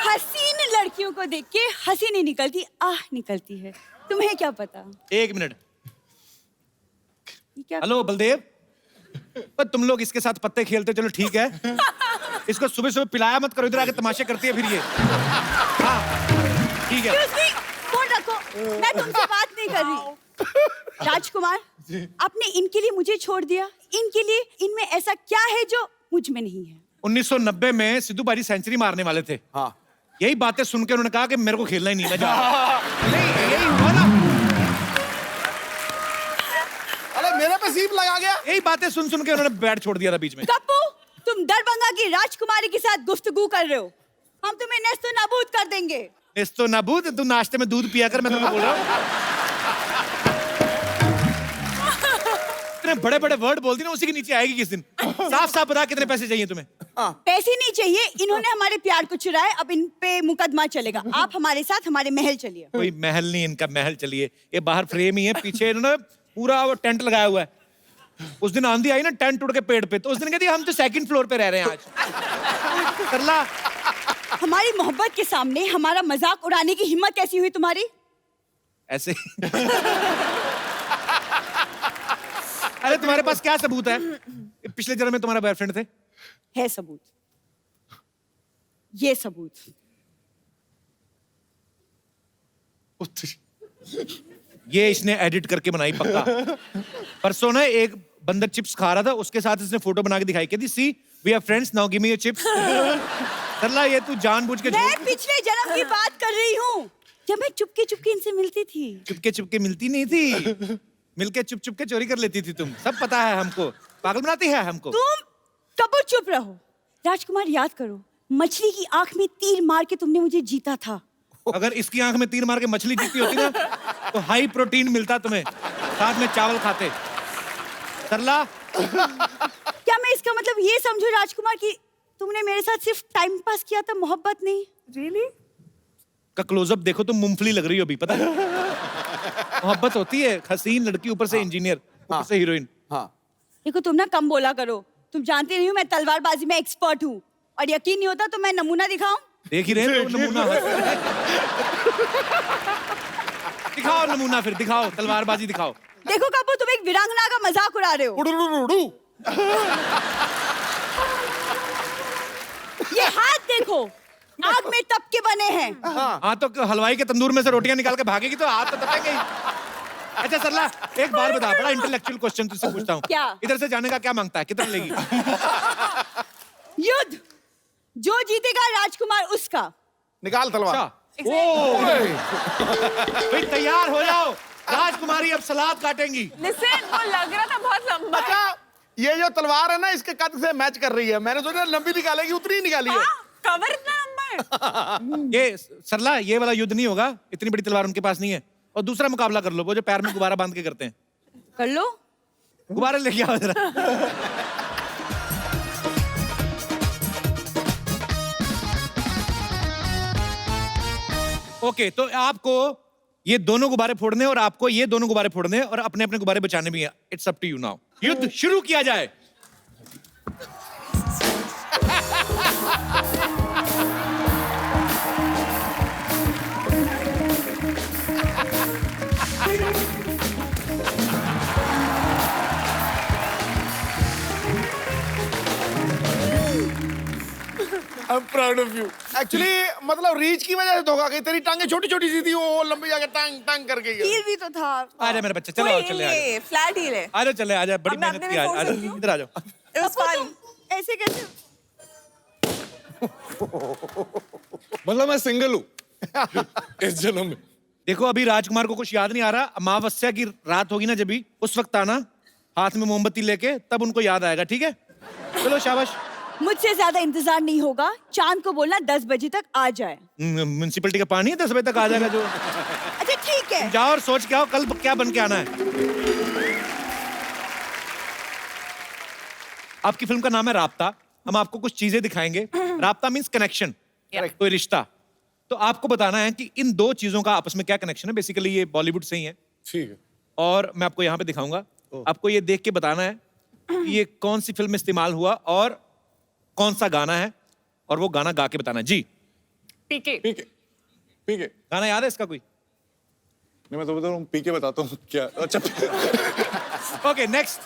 हसीन लड़कियों को देख के हंसी नहीं निकलती, आह निकलती है। तुम्हें क्या पता? एक मिनट। हेलो बलदेव, पर तुम लोग इसके साथ पत्ते खेलते, चलो ठीक है। इसको सुबह सुबह पिलाया मत करो, इधर आके तमाशे करती है फिर ये। हाँ ठीक है। फोन रखो, मैं तुमसे बात नहीं कर रही। राजकुमार, आपने इनके लिए मुझे छोड़ दिया, इनके लिए इनमें ऐसा क्या है जो मुझ में नहीं है? 1990 में सिद्धू बाजी सेंचुरी मारने वाले थे। हाँ। यही बातें सुनकर उन्होंने कहा कि मेरे को खेलना ही नहीं, मैं जा रहा हूं। नहीं, यही हुआ ना। अरे मेरे पे सीप लगा गया। यही बातें सुन के उन्होंने बैट छोड़ दिया था बीच में। कप्पू, तुम दरभंगा की राजकुमारी के साथ गुफ्तगू कर रहे हो। हम तुम्हें नेस्तो नाबूद कर देंगे। नेस्तो नाबूद? तू नाश्ते में दूध पिया कर, मैं तुम्हें बोल रहा हूँ। इतने बड़े बड़े वर्ड बोलती ना, उसी के नीचे आएगी किस दिन। साफ साफ बता कितने पैसे चाहिए तुम्हें? पैसे नहीं चाहिए, इन्होंने हमारे प्यार को चुराया, अब इन पे मुकदमा चलेगा। आप हमारे साथ हमारे महल चलिए। कोई महल नहीं, इनका महल चलिए। ये बाहर फ्रेम ही है, पीछे इन्होंने पूरा वो टेंट लगाया हुआ है। उस दिन आंधी आई ना, टेंट उड़ के पेड़ पे, तो उस दिन कहती हम तो सेकंड फ्लोर पे रह रहे हैं आज। सरला, हमारी मोहब्बत के सामने हमारा मजाक उड़ाने की हिम्मत कैसी हुई तुम्हारी? ऐसे अरे तुम्हारे पास क्या सबूत है? पिछले जन्म में तुम्हारा बॉयफ्रेंड थे? है सबूत, ये सबूत। ये इसने एडिट करके बनाई पक्का। परसों ना एक बंदर चिप्स खा रहा था, उसके साथ इसने फोटो बना के दिखाई, कहती see we are friends now give me your chips. Sarla, ये तू जानबूझ के मैं पिछले जन्म की बात कर रही हूँ, जब मैं चुपके चुपके इनसे मिलती थी। चुपके मिलती नहीं थी, मिलके चुप के चोरी कर लेती थी तुम। सब पता है हमको, पागल बनाती है हमको। तुम कबूल चुप रहो। राजकुमार, याद करो, मछली की आंख में तीर मार के तुमने मुझे जीता था। अगर इसकी आंख में तीर मार के मछली जीती होती ना, तो हाई प्रोटीन मिलता तुम्हें, साथ में चावल खाते। सरला, क्या मैं इसका मतलब ये समझूं राजकुमार कि तुमने मेरे साथ सिर्फ टाइम पास किया था, मोहब्बत नहीं? Really? का क्लोजअप देखो, तुम मूंगफली लग रही हो अभी, पता है? मोहब्बत होती है, हसीन लड़की ऊपर से इंजीनियर, ऊपर से हीरोइन। हाँ देखो तुम ना कम बोला करो, तुम जानते नहीं हो मैं तलवारबाजी में एक्सपर्ट हूँ, और यकीन नहीं होता तो मैं नमूना दिखाऊं? देख ही रहे हैं तो नमूना। दिखाओ नमूना, फिर दिखाओ, तलवारबाजी दिखाओ। देखो कपूर, तुम एक वीरांगना का मजाक उड़ा रहे हो। ये हाथ देखो, आग में तप के बने हैं। हाँ तो हलवाई के तंदूर में से रोटियां निकाल के भागेगी तो हाथ तो तपेंगे ही। अच्छा सरला, एक बार बता, बड़ा इंटेलेक्चुअल क्वेश्चन तुझसे पूछता हूँ। क्या? इधर से जाने का क्या मांगता है, कितना लेगी? युद्ध, जो जीतेगा राजकुमार उसका। निकाल तलवार। अच्छा, ओ भाई तैयार हो जाओ, राजकुमारी अब सलाद काटेंगी। लिसन, वो लग रहा था बहुत लंबा। अच्छा, ये जो तलवार है ना इसके कद से मैच कर रही है। मैंने सोचा लंबी निकालेगी, उतनी ही निकाली है। कवर इतना लंबा है। ये सरला, ये वाला युद्ध नहीं होगा, इतनी बड़ी तलवार उनके पास नहीं है। और दूसरा मुकाबला कर लो, वो जो पैर में गुब्बारा बांध के करते हैं। कर लो। गुब्बारे लेके आओ जरा। ओके, तो आपको ये दोनों गुब्बारे फोड़ने और आपको ये दोनों गुब्बारे फोड़ने और अपने अपने गुब्बारे बचाने भी हैं। It's up to you now. युद्ध शुरू किया जाए। I'm proud of you. Actually, मतलब रीच की वजह से धोखा गई। तेरी टांगे छोटी छोटी सी थी, वो लंबी जाके टांग टांग कर गई है। हील भी तो था। आजा मेरे बच्चे, चलो आओ, चले आजा। फ्लैट हील है। आजा चले, आजा, बड़ी अब मैं मेहनत अपने की, में फोड़ आजा सकती हूँ? इधर आ जाओ। It was fun. ऐसे कैसे? मतलब मैं सिंगल हूँ इस जन्म में। देखो अभी राजकुमार को कुछ याद नहीं आ रहा, अमावस्या की रात होगी ना जब भी, उस वक्त आना हाथ में मोमबत्ती लेके, तब उनको याद आएगा, ठीक है? चलो शाबाश। मुझसे ज्यादा इंतजार नहीं होगा, चांद को बोलना 10 बजे तक आ जाए। म्युनिसिपैलिटी का पानी है, 10 बजे तक आ जाएगा जो। अच्छा ठीक है। जाओ और सोच के आओ कल क्या बन के आना है। आपकी फिल्म का नाम है राब्ता। हम आपको कुछ चीजें दिखाएंगे। राब्ता मींस कनेक्शन, कोई रिश्ता। तो आपको बताना है कि इन दो चीजों का आपस में क्या कनेक्शन है। बेसिकली ये बॉलीवुड से ही है। ठीक है। और मैं आपको यहाँ पे दिखाऊंगा। आपको ये देख के बताना है कि ये कौन सी फिल्म में इस्तेमाल हुआ और कौन सा गाना है, और वो गाना गा के बताना है। जी पीके। पीके, पीके। गाना याद है इसका कोई? नहीं, मैं तो बता रहा हूँ, पीके बताता हूँ क्या। अच्छा ओके नेक्स्ट।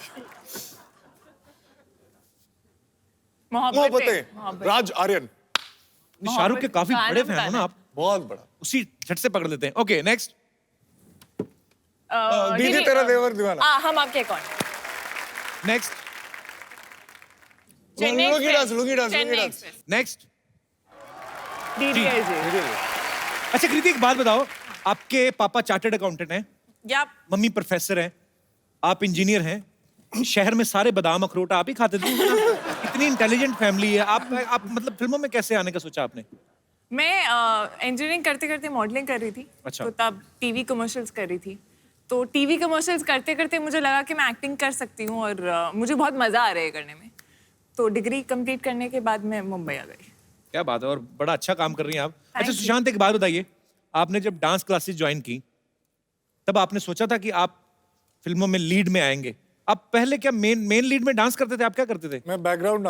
मोहब्बतें, राज आर्यन। शाहरुख के काफी बड़े फैन हो ना आप? बहुत बड़ा। उसी झट से पकड़ लेते हैं। Okay next. दीदी तेरा देवर दीवाना। हम आपके कौन? Next. Lungi dance, lungi dance, lungi dance. Next. DDLJ. अच्छा कृति, एक बात बताओ, आपके पापा चार्टर्ड अकाउंटेंट हैं, या मम्मी प्रोफेसर हैं, आप इंजीनियर हैं, शहर में सारे बादाम अखरोट आप ही खाते थे। इतनी इंटेलिजेंट फैमिली है, आप मतलब फिल्मों में कैसे आने का सोचा आपने? मैं इंजीनियरिंग करते करते मॉडलिंग कर रही थी। अच्छा। तो तब टीवी कमर्शियल्स कर रही थी। तो टीवी कमर्शियल्स करते करते मुझे लगा कि मैं एक्टिंग कर सकती हूँ और मुझे बहुत मजा आ रहा है करने में। तो डिग्री कंप्लीट करने के बाद मैं मुंबई आ गई। क्या बात है, और बड़ा अच्छा काम कर रही हैं आप। अच्छा you. सुशांत, एक बात बताइए, आपने जब डांस क्लासेस ज्वाइन की तब आपने सोचा था कि आप फिल्मों में लीड में आएंगे? आप पहले क्या मेन लीड में डांस करते थे? आप क्या करते थे? मैं बैकग्राउंड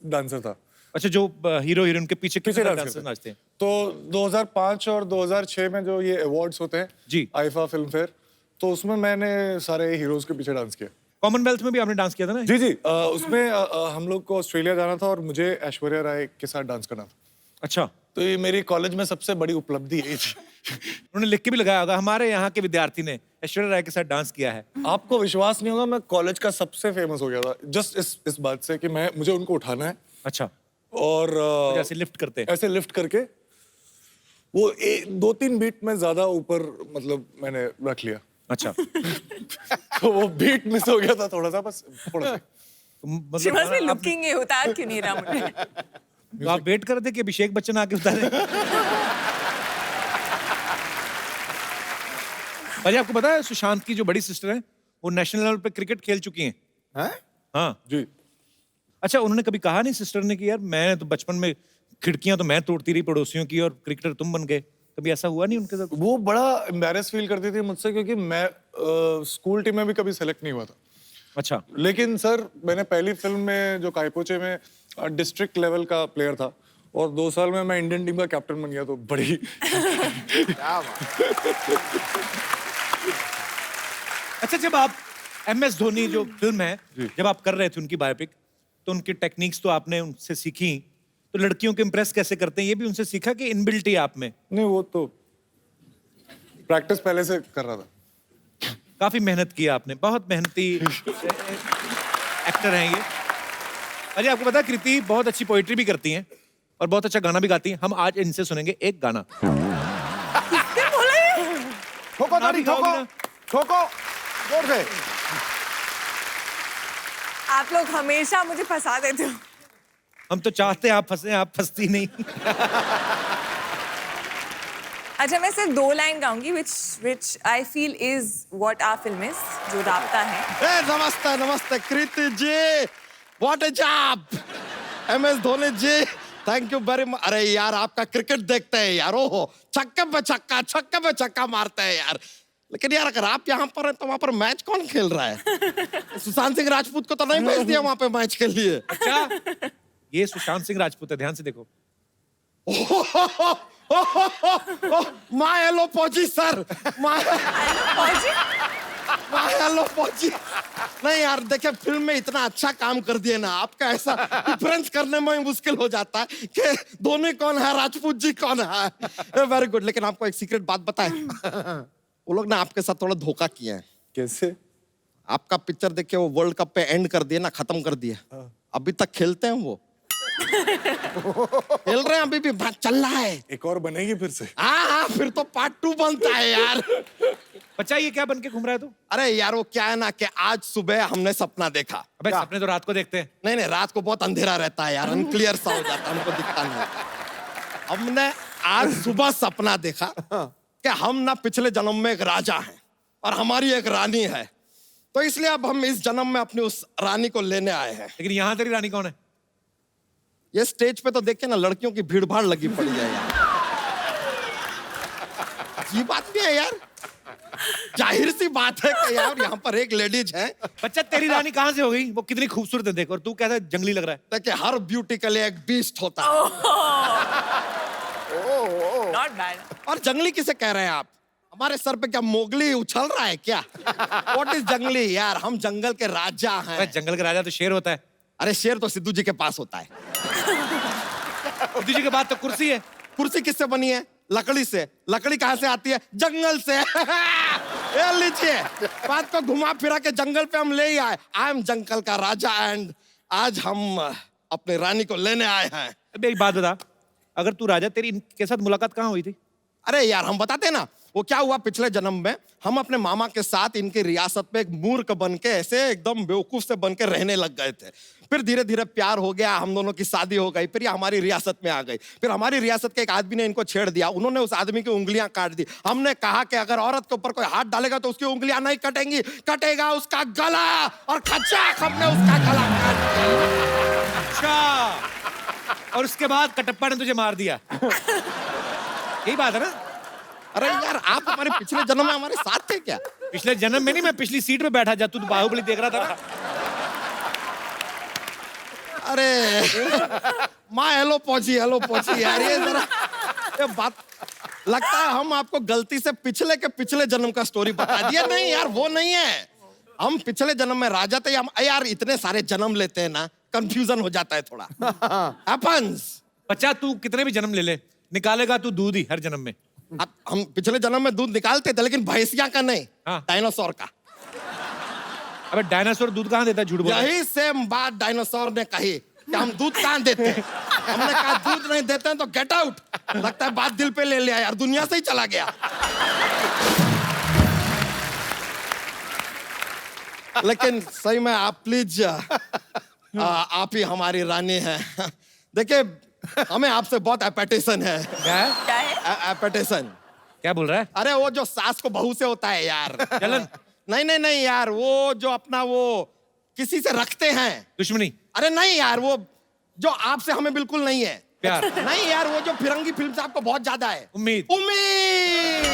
डांसर था। अच्छा, जो हीरो हीरोइन के पीछे पीछे डांसर नाचते हैं। तो 2005 और 2006 में जो ये अवार्ड्स होते हैं जी, आईफा फिल्म फेयर, तो उसमें मैंने सारे हीरोज के पीछे डांस किया। कॉमनवेल्थ में भी आपने डांस किया था ना? जी जी, उसमें हम लोग को ऑस्ट्रेलिया जाना था और मुझे ऐश्वर्या राय के साथ डांस करना था। अच्छा, तो ये मेरी कॉलेज में सबसे बड़ी उपलब्धि यही थी। उन्होंने लिख के भी लगाया होगा, हमारे यहाँ के विद्यार्थी ने ऐश्वर्या राय के साथ डांस किया है। आपको विश्वास नहीं होगा, मैं कॉलेज का सबसे फेमस हो गया था जस्ट इस बात से कि मुझे उनको उठाना है। अच्छा। और ऐसे लिफ्ट करते हैं, ऐसे लिफ्ट करके वो 2-3 बीट में ज्यादा ऊपर मतलब मैंने रख लिया। अच्छा। तो वो बीट मिस हो गया था थोड़ा सा, बस थोड़ा सा। She must be looking है, उतार क्यों नहीं रहा मुझे? तो आप वेट कर रहे थे कि अभिषेक बच्चन आके उतारे? भाई आपको पता है सुशांत की जो बड़ी सिस्टर है वो नेशनल लेवल पे क्रिकेट खेल चुकी हैं? हाँ जी। अच्छा, उन्होंने कभी कहा नहीं सिस्टर ने कि यार मैं तो बचपन में खिड़कियां तो मैं तोड़ती रही पड़ोसियों की और क्रिकेटर तुम बन गए? कभी ऐसा हुआ नहीं उनके साथ? वो बड़ा एम्बैरेस फील करती थी मुझसे, क्योंकि मैं स्कूल टीम में भी कभी सेलेक्ट नहीं हुआ था। अच्छा। लेकिन सर मैंने पहली फिल्म में जो कायपोचे में डिस्ट्रिक्ट लेवल का प्लेयर था, और 2 साल में मैं इंडियन टीम का कैप्टन बन गया, तो बड़ी अच्छा, जब आप MS धोनी जो फिल्म है, जब आप कर रहे थे उनकी बायोपिक, तो उनकी टेक्निक्स तो आपने उनसे सीखी, तो लड़कियों को इम्प्रेस कैसे करते हैं ये भी उनसे सीखा कि इनबिल्ट ही आप में? नहीं, वो तो प्रैक्टिस पहले से कर रहा था। काफी मेहनत की आपने, बहुत मेहनती एक्टर हैं ये। अरे आपको पता है कृति बहुत अच्छी पोइट्री भी करती हैं और बहुत अच्छा गाना भी गाती हैं। हम आज इनसे सुनेंगे एक गाना। ठोको ताड़ी, ठोको ठोको जोर से। आप लोग हमेशा मुझे फंसा देते हो। हम तो चाहते हैं आप फंसे, आप फंसती नहीं। अच्छा, मैं सिर्फ 2 line गाऊंगी which I feel is what our film is, जो राबता है। नमस्ते नमस्ते Kriti ji, what a job. MS Dhoni ji, thank you very much. अरे यार, आपका क्रिकेट देखते हैं यार, ओहो छक्के पे छक्का मारते हैं यार। लेकिन यार, अगर आप यहाँ पर हैं तो वहाँ पर मैच कौन खेल रहा है? सुशांत सिंह राजपूत को तो नहीं भेज दिया वहाँ पे मैच के लिए? अच्छा, ये सुशांत सिंह राजपूत है, ध्यान से देखो। माय हेलो पहुंची सर, माय हेलो पहुंची। नहीं यार, देखिए फिल्म में इतना अच्छा काम कर दिए ना, आपका ऐसा डिफरेंस करने में मुश्किल हो जाता है कि धोनी कौन है, राजपूत जी कौन है। Very good. लेकिन आपको एक सीक्रेट बात बताएं, वो लोग ना आपके साथ थोड़ा धोखा किए हैं। कैसे? आपका पिक्चर देख के वो वर्ल्ड कप पे एंड कर दिए ना, खत्म कर दिए। अभी तक खेलते हैं वो, खेल रहे हैं अभी भी, बात चल रहा है। एक और बनेगी फिर से? हाँ, फिर तो पार्ट 2 बनता है यार। बच्चा ये क्या बन के घूम रहा है तू? अरे यार, वो क्या है ना कि आज सुबह हमने सपना देखा। अबे सपने तो रात को देखते हैं। नहीं, रात को बहुत अंधेरा रहता है यार, अनक्लियर सा हो जाता है, हमको दिखता नहीं। हमने आज सुबह सपना देखा कि हम ना पिछले जन्म में एक राजा हैं और हमारी एक रानी है, तो इसलिए अब हम इस जन्म में अपनी उस रानी को लेने आए हैं। लेकिन यहाँ तेरी रानी कौन है? ये स्टेज पे तो देखिए ना, लड़कियों की भीड़ भाड़ लगी पड़ी है यार। ये बात नहीं है यार, जाहिर सी बात है कि यार यहाँ पर एक लेडीज है। बच्चा, तेरी रानी कहाँ से हो गई? वो कितनी खूबसूरत है देख, और तू कैसा जंगली लग रहा है। देखिए, हर ब्यूटी के लिए एक बीस्ट होता है। Not bad. और जंगली किसे कह रहे हैं आप? हमारे सर पे क्या मोगली उछल रहा है क्या? What is जंगली यार? हम जंगल के राजा हैं। जंगल का राजा तो शेर होता है। अरे शेर तो सिद्धू जी के पास होता है। सिद्धू जी के बाद तो कुर्सी है। कुर्सी किससे बनी है? लकड़ी से। लकड़ी कहाँ से आती है? जंगल से। ये लीजिए, बात को घुमा फिरा के जंगल पे हम ले ही आए। आई एम जंगल का राजा एंड आज हम अपने रानी को लेने आए हैं। अबे एक बात बता, अगर तू राजा, तेरी इनके साथ मुलाकात कहाँ हुई थी? अरे यार, हम बताते ना, वो क्या हुआ पिछले जन्म में, हम अपने मामा के साथ इनकी रियासत में एक मूर्ख बन के ऐसे एकदम बेवकूफ से बन के रहने लग गए थे। फिर धीरे धीरे प्यार हो गया, हम दोनों की शादी हो गई, फिर ये हमारी रियासत में आ गई। फिर हमारी रियासत के एक आदमी ने इनको छेड़ दिया, उन्होंने उस आदमी की उंगलियां काट दी। हमने कहा कि अगर औरत के ऊपर कोई हाथ डालेगा तो उसकी उंगलियां नहीं कटेंगी, कटेगा उसका गला, और खचाक हमने उसका गला काट दिया। अच्छा, और उसके बाद कटप्पा ने तुझे मार दिया। यही बात है ना? अरे यार, आप हमारे पिछले जन्म में हमारे साथ थे क्या? पिछले जन्म में नहीं, मैं पिछली सीट पे बैठा, जब तू बाहुबली देख रहा था ना। अरे माँ हेलो पहुंची यार, ये जरा ये बात लगता है हम आपको गलती से पिछले के पिछले जन्म का स्टोरी बता दिया। नहीं यार, वो नहीं है। हम पिछले जन्म में राजा थे। हम यार इतने सारे जन्म लेते हैं ना, कंफ्यूजन हो जाता है थोड़ा। हैपेंस। बच्चा, तू कितने भी जन्म ले ले, निकालेगा तू दूध ही हर जन्म में। हम पिछले जन्म में दूध निकालते थे, लेकिन भैंसिया का नहीं, डायनासोर का। अबे डायनासोर दूध कहाँ देता है? झूठ बोल रहा है। यही सेम बात डायनासोर ने कही कि हम दूध कहाँ देते हैं। हमने कहा दूध नहीं देते हैं तो गेट आउट। लगता है बात दिल पे ले लिया यार, दुनिया से ही चला गया। लेकिन सही में आप प्लीज, आप ही हमारी रानी हैं। देखिए, हमें आपसे बहुत एपेटेशन है। क्या है? एपेटेशन। क्या बोल रहा है? अरे वो जो सास को बहू से होता है यार। जलन? नहीं यार, वो जो अपना वो किसी से रखते हैं दुश्मनी। अरे नहीं यार, वो जो आपसे हमें बिल्कुल नहीं है। प्यार, नहीं यार, वो जो फिरंगी फिल्म से आपको बहुत ज्यादा है। उम्मीद। उम्मीद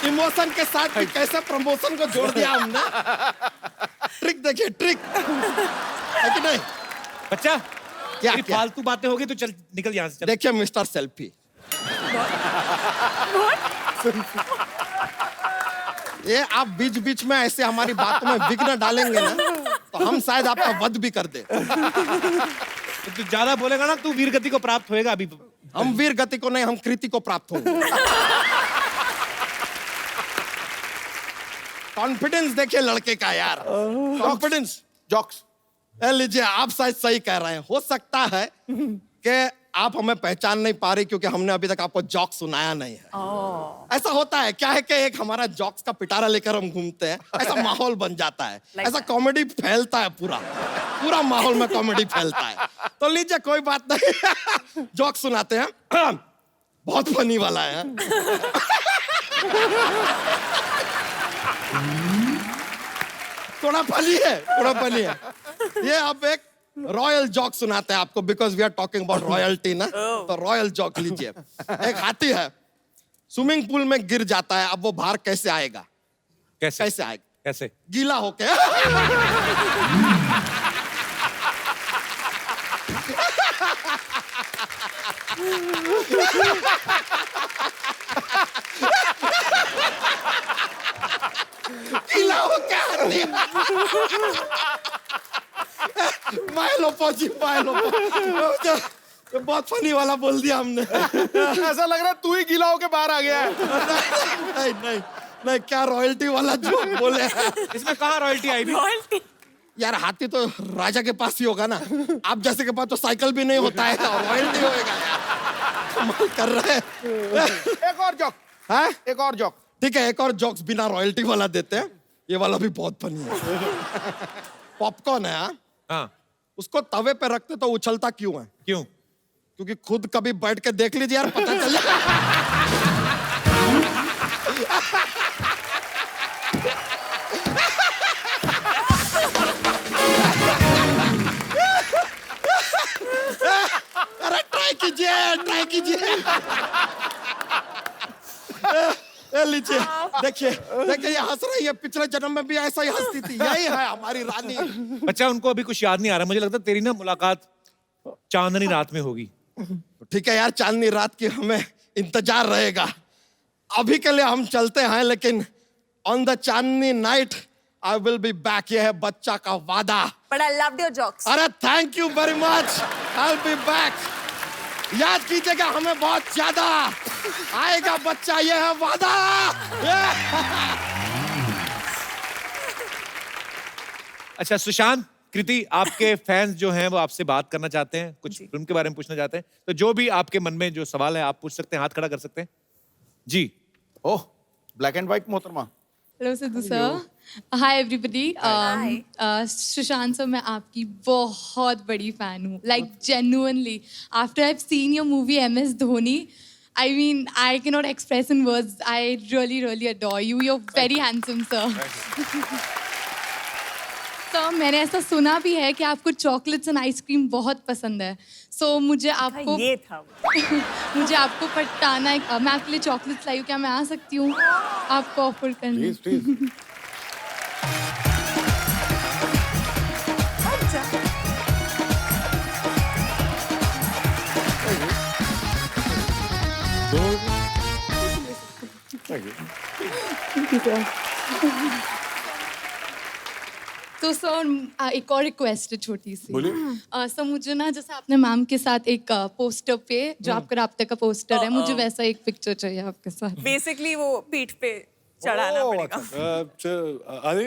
इमोशन के साथ भी कैसे प्रमोशन को जोड़ दिया हमने। ट्रिक देखिए, ट्रिक है कि नहीं? बच्चा क्या तेरी फालतू बातें होगी तो चल निकल यहाँ से, चल। देखिए मिस्टर सेल्फी, ये आप बीच बीच में ऐसे हमारी बातों में विघ्न डालेंगे ना, तो हम शायद आपका वध भी कर दे। तू ज्यादा बोलेगा ना, तू वीर गति को प्राप्त होएगा अभी। हम वीर गति को नहीं, हम कृति को प्राप्त होंगे। कॉन्फिडेंस देखिए लड़के का यार, कॉन्फिडेंस। जॉक्स। लीजिए, आप शायद सही कह रहे हैं। हो सकता है कि आप हमें पहचान नहीं पा रही क्योंकि हमने अभी तक आपको जॉक सुनाया नहीं है। ऐसा होता है, क्या है कि एक हमारा जॉक्स का पिटारा लेकर हम घूमते हैं, ऐसा माहौल बन जाता है, ऐसा कॉमेडी फैलता है, पूरा माहौल में कॉमेडी फैलता है। तो लीजिए, कोई बात नहीं, जॉक सुनाते हैं। बहुत फनी वाला है। थोड़ा फनी है, थोड़ा फनी है। ये अब एक रॉयल जॉक सुनाते हैं आपको, because we are talking about royalty ना। तो रॉयल जॉक लीजिए। एक हाथी है, स्विमिंग पूल में गिर जाता है। अब वो बाहर कैसे आएगा? कैसे आएगा? कैसे? गीला होके। गीला होके हाथी। माइलो पहुंची, माइलो। बहुत फनी वाला बोल दिया हमने। ऐसा लग रहा है तू ही गीला होके बाहर आ गया है। नहीं नहीं नहीं, क्या रॉयल्टी वाला जोक बोले। इसमें कहाँ रॉयल्टी आई भी? रॉयल्टी यार, हाथी तो राजा के पास ही होगा ना, आप जैसे के पास तो साइकिल भी नहीं होता है और रॉयल्टी होएगा यार। कमाल कर रहे हैं। एक और जॉक है, एक और जॉक। ठीक है, एक और जॉक्स बिना रॉयल्टी वाला देते हैं। ये वाला भी बहुत फनी है। पॉपकॉर्न है, हाँ, उसको तवे पे रखते तो उछलता क्यों है? क्यों? क्योंकि खुद कभी बैठ के देख लीजिए यार, पता चल जाए। अरे ट्राई कीजिए, ट्राई कीजिए। लीजिए, देखिए देखिए, ये हंस रही है। पिछले जन्म में भी ऐसा ही हंसती थी। यही है हमारी रानी। बच्चा, उनको अभी कुछ याद नहीं आ रहा। मुझे लगता है तेरी ना मुलाकात चांदनी रात में होगी। ठीक है यार, चांदनी रात की हमें इंतजार रहेगा। अभी के लिए हम चलते हैं, लेकिन on the Chandni night I will be back. ये है बच्चा का वादा। But I loved your jokes. अरे thank you very much, I will be back. याद कीजिएगा, हमें बहुत ज्यादा आएगा बच्चा, ये है वादा। अच्छा सुशांत, कृति, आपके फैंस जो हैं वो आपसे बात करना चाहते हैं, कुछ फिल्म के बारे में पूछना चाहते हैं, तो जो भी आपके मन में जो सवाल है आप पूछ सकते हैं, हाथ खड़ा कर सकते हैं जी। ओह, ब्लैक एंड व्हाइट मोहतरमा। Hello Sidhu sir, hi everybody. Sushant sir, मैं आपकी बहुत बड़ी फैन हूँ, like genuinely. After I have seen your movie MS Dhoni, I mean, I cannot express in words. I really, really adore you. You're very handsome, sir. Sir, मैंने ऐसा सुना भी है कि आपको चॉकलेट्स एंड आइसक्रीम बहुत पसंद है। सो मुझे आपको ये था मुझे आपको पटाना है। मैं आपके लिए चॉकलेट्स लाई हूँ, क्या मैं आ सकती हूँ आपको ऑफर करने? प्लीज। तो सर, एक और रिक्वेस्ट है छोटी सी। बोलिए। सर, मुझे ना, जैसे आपने मैम के साथ एक पोस्टर पे, जो आपका राब्ते का पोस्टर है, मुझे वैसा एक पिक्चर चाहिए आपके साथ। बेसिकली वो पीठ पे चढ़ाना पड़ेगा। अरे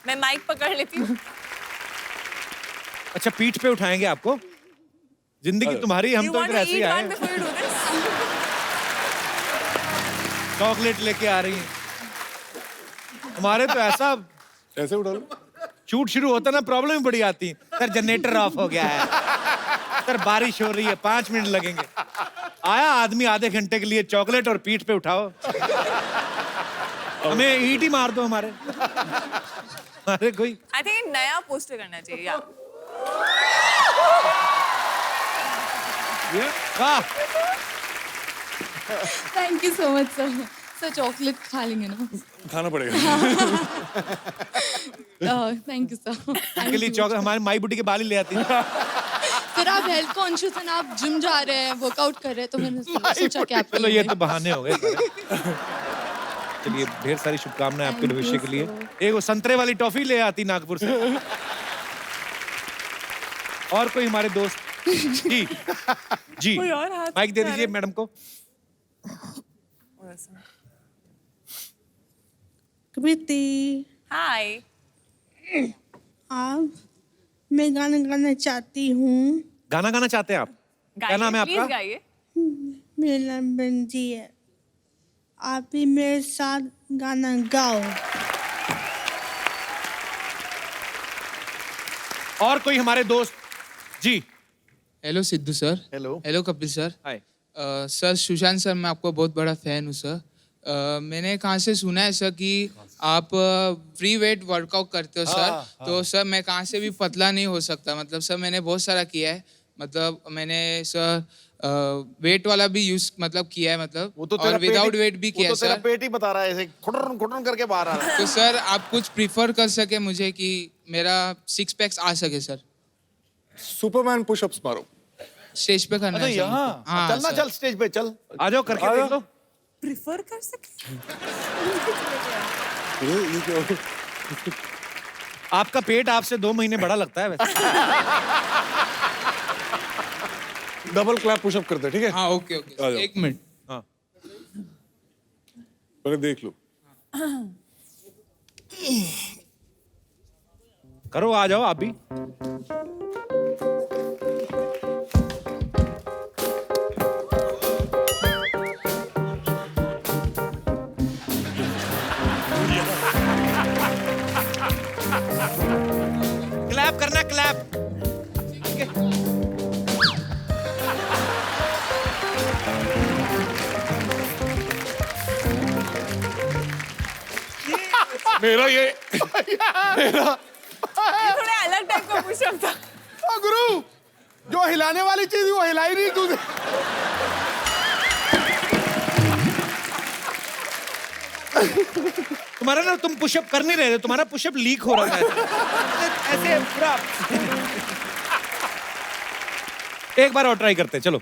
मैं माइक पकड़ लेती हूँ। अच्छा, पीठ पे उठाएंगे आपको? जिंदगी तुम्हारी, हम तो इधर ऐसे ही आए हैं। चॉकलेट लेके आ रही हैं। हमारे तो ऐसा ऐसे उठा लो। शूट शुरू होता ना, प्रॉब्लम ही बड़ी आती है। सर जनरेटर ऑफ हो गया है, सर बारिश हो रही है, 5 मिनट लगेंगे। आया आदमी आधे घंटे के लिए, चॉकलेट और पीठ पे उठाओ। हमें ईंट ही मार दो हमारे कोई। आई थिंक नया पोस्टर करना चाहिए या वाह thank you so much sir. Sir chocolate खा लेंगे ना? खाना पड़ेगा। Thank you sir. के लिए चॉकलेट हमारे माई बुटी के बाल ही ले आती है। फिर आप हेल्थ कॉन्शियस हैं, आप जिम जा रहे हैं, वर्कआउट कर रहे हैं, तो मैंने सोचा कि आप चलो ये तो बहाने हो गए सारे। चलिए ढेर सारी शुभकामनाएं आपके भविष्य के लिए। एक वो संतरे वाली टॉफी ले आती नागपुर से। और कोई हमारे दोस्त? जी जी कोई और हाथ माइक दे उठा दीजिए रहे? मैडम को। कृति हाय आप मैं गाना गाना चाहती हूँ। गाना गाना चाहते हैं आप? क्या नाम है प्लीज आपका? गाइए। मेरा नाम बंजी है, आप भी मेरे साथ गाना गाओ। और कोई हमारे दोस्त? जी hello Sidhu sir. Hello. Hello Kapil sir. Hi. Sir Sushant sir, मैं आपका बहुत बड़ा फैन हूँ सर। मैंने कहाँ से सुना है सर कि आप फ्री वेट वर्कआउट करते हो सर। तो सर मैं कहाँ से भी पतला नहीं हो सकता, मतलब सर मैंने बहुत सारा किया है, मतलब मैंने सर वेट वाला भी यूज मतलब किया है, मतलब वो तो और विदाउट वेट भी किया है तेरा सर। पेट ही बता रहा है, ऐसे खुटरन खुटरन करके बाहर आ रहा है। तो सर आप कुछ प्रिफर कर सके मुझे कि मेरा 6 पैक्स आ सके सर। सुपरमैन पुशअप्स मारो। स्टेज पे करना है सर। यहाँ हाँ चल ना, सर। चल स्टेज पे चल। आ जाओ करके देख लो। प्रिफर कर सके? आपका पेट आपसे 2 महीने बड़ा लगता है वैसे। डबल क्लैप पुशअप करते, ठीक है? हाँ ओके आ जाओ। Okay, 1 minute. हाँ पहले देख लो। करो, आ जाओ आप भी। क्लैप करना, क्लैप। मेरा ये ये थोड़ा अलग टाइप का पुशअप था। ओ गुरु, जो हिलाने वाली चीज वो हिलाई नहीं तूने। तुम्हारा ना, तुम पुशअप कर नहीं रहे थे, तुम्हारा पुशअप लीक हो रहा था ऐसे पूरा। एक बार और ट्राई करते, चलो।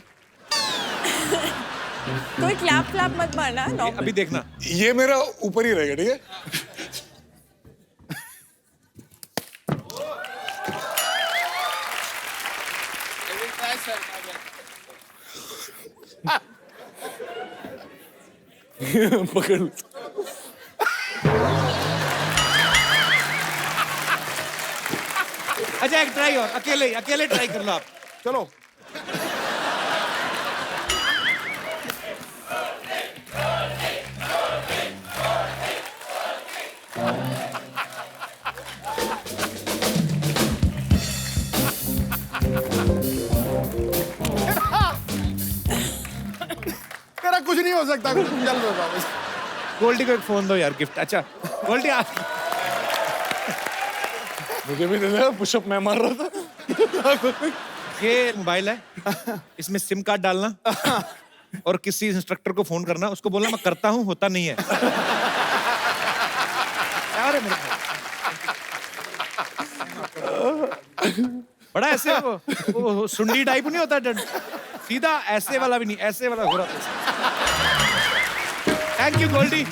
कोई क्लैप क्लैप मत मारना। अभी देखना। ये मेरा ऊपर ही रहेगा, ठीक है? पकड़। अच्छा एक ट्राई और, अकेले अकेले ट्राई कर लो आप। चलो तेरा कुछ नहीं हो सकता, कुछ चल दो वापस। गोल्डी को एक फोन दो यार, गिफ्ट। अच्छा गोल्डी मुझे भी दे दे, पुशअप मैं मार रहा था। ये मोबाइल है, इसमें सिम कार्ड डालना और किसी इंस्ट्रक्टर को फोन करना, उसको बोलना मैं करता हूँ, होता नहीं है। अरे मेरे भाई। बड़ा ऐसे वो सुंडी टाइप नहीं होता, सीधा ऐसे वाला भी नहीं, ऐसे वाला हो रहा था। Thank you Goldy.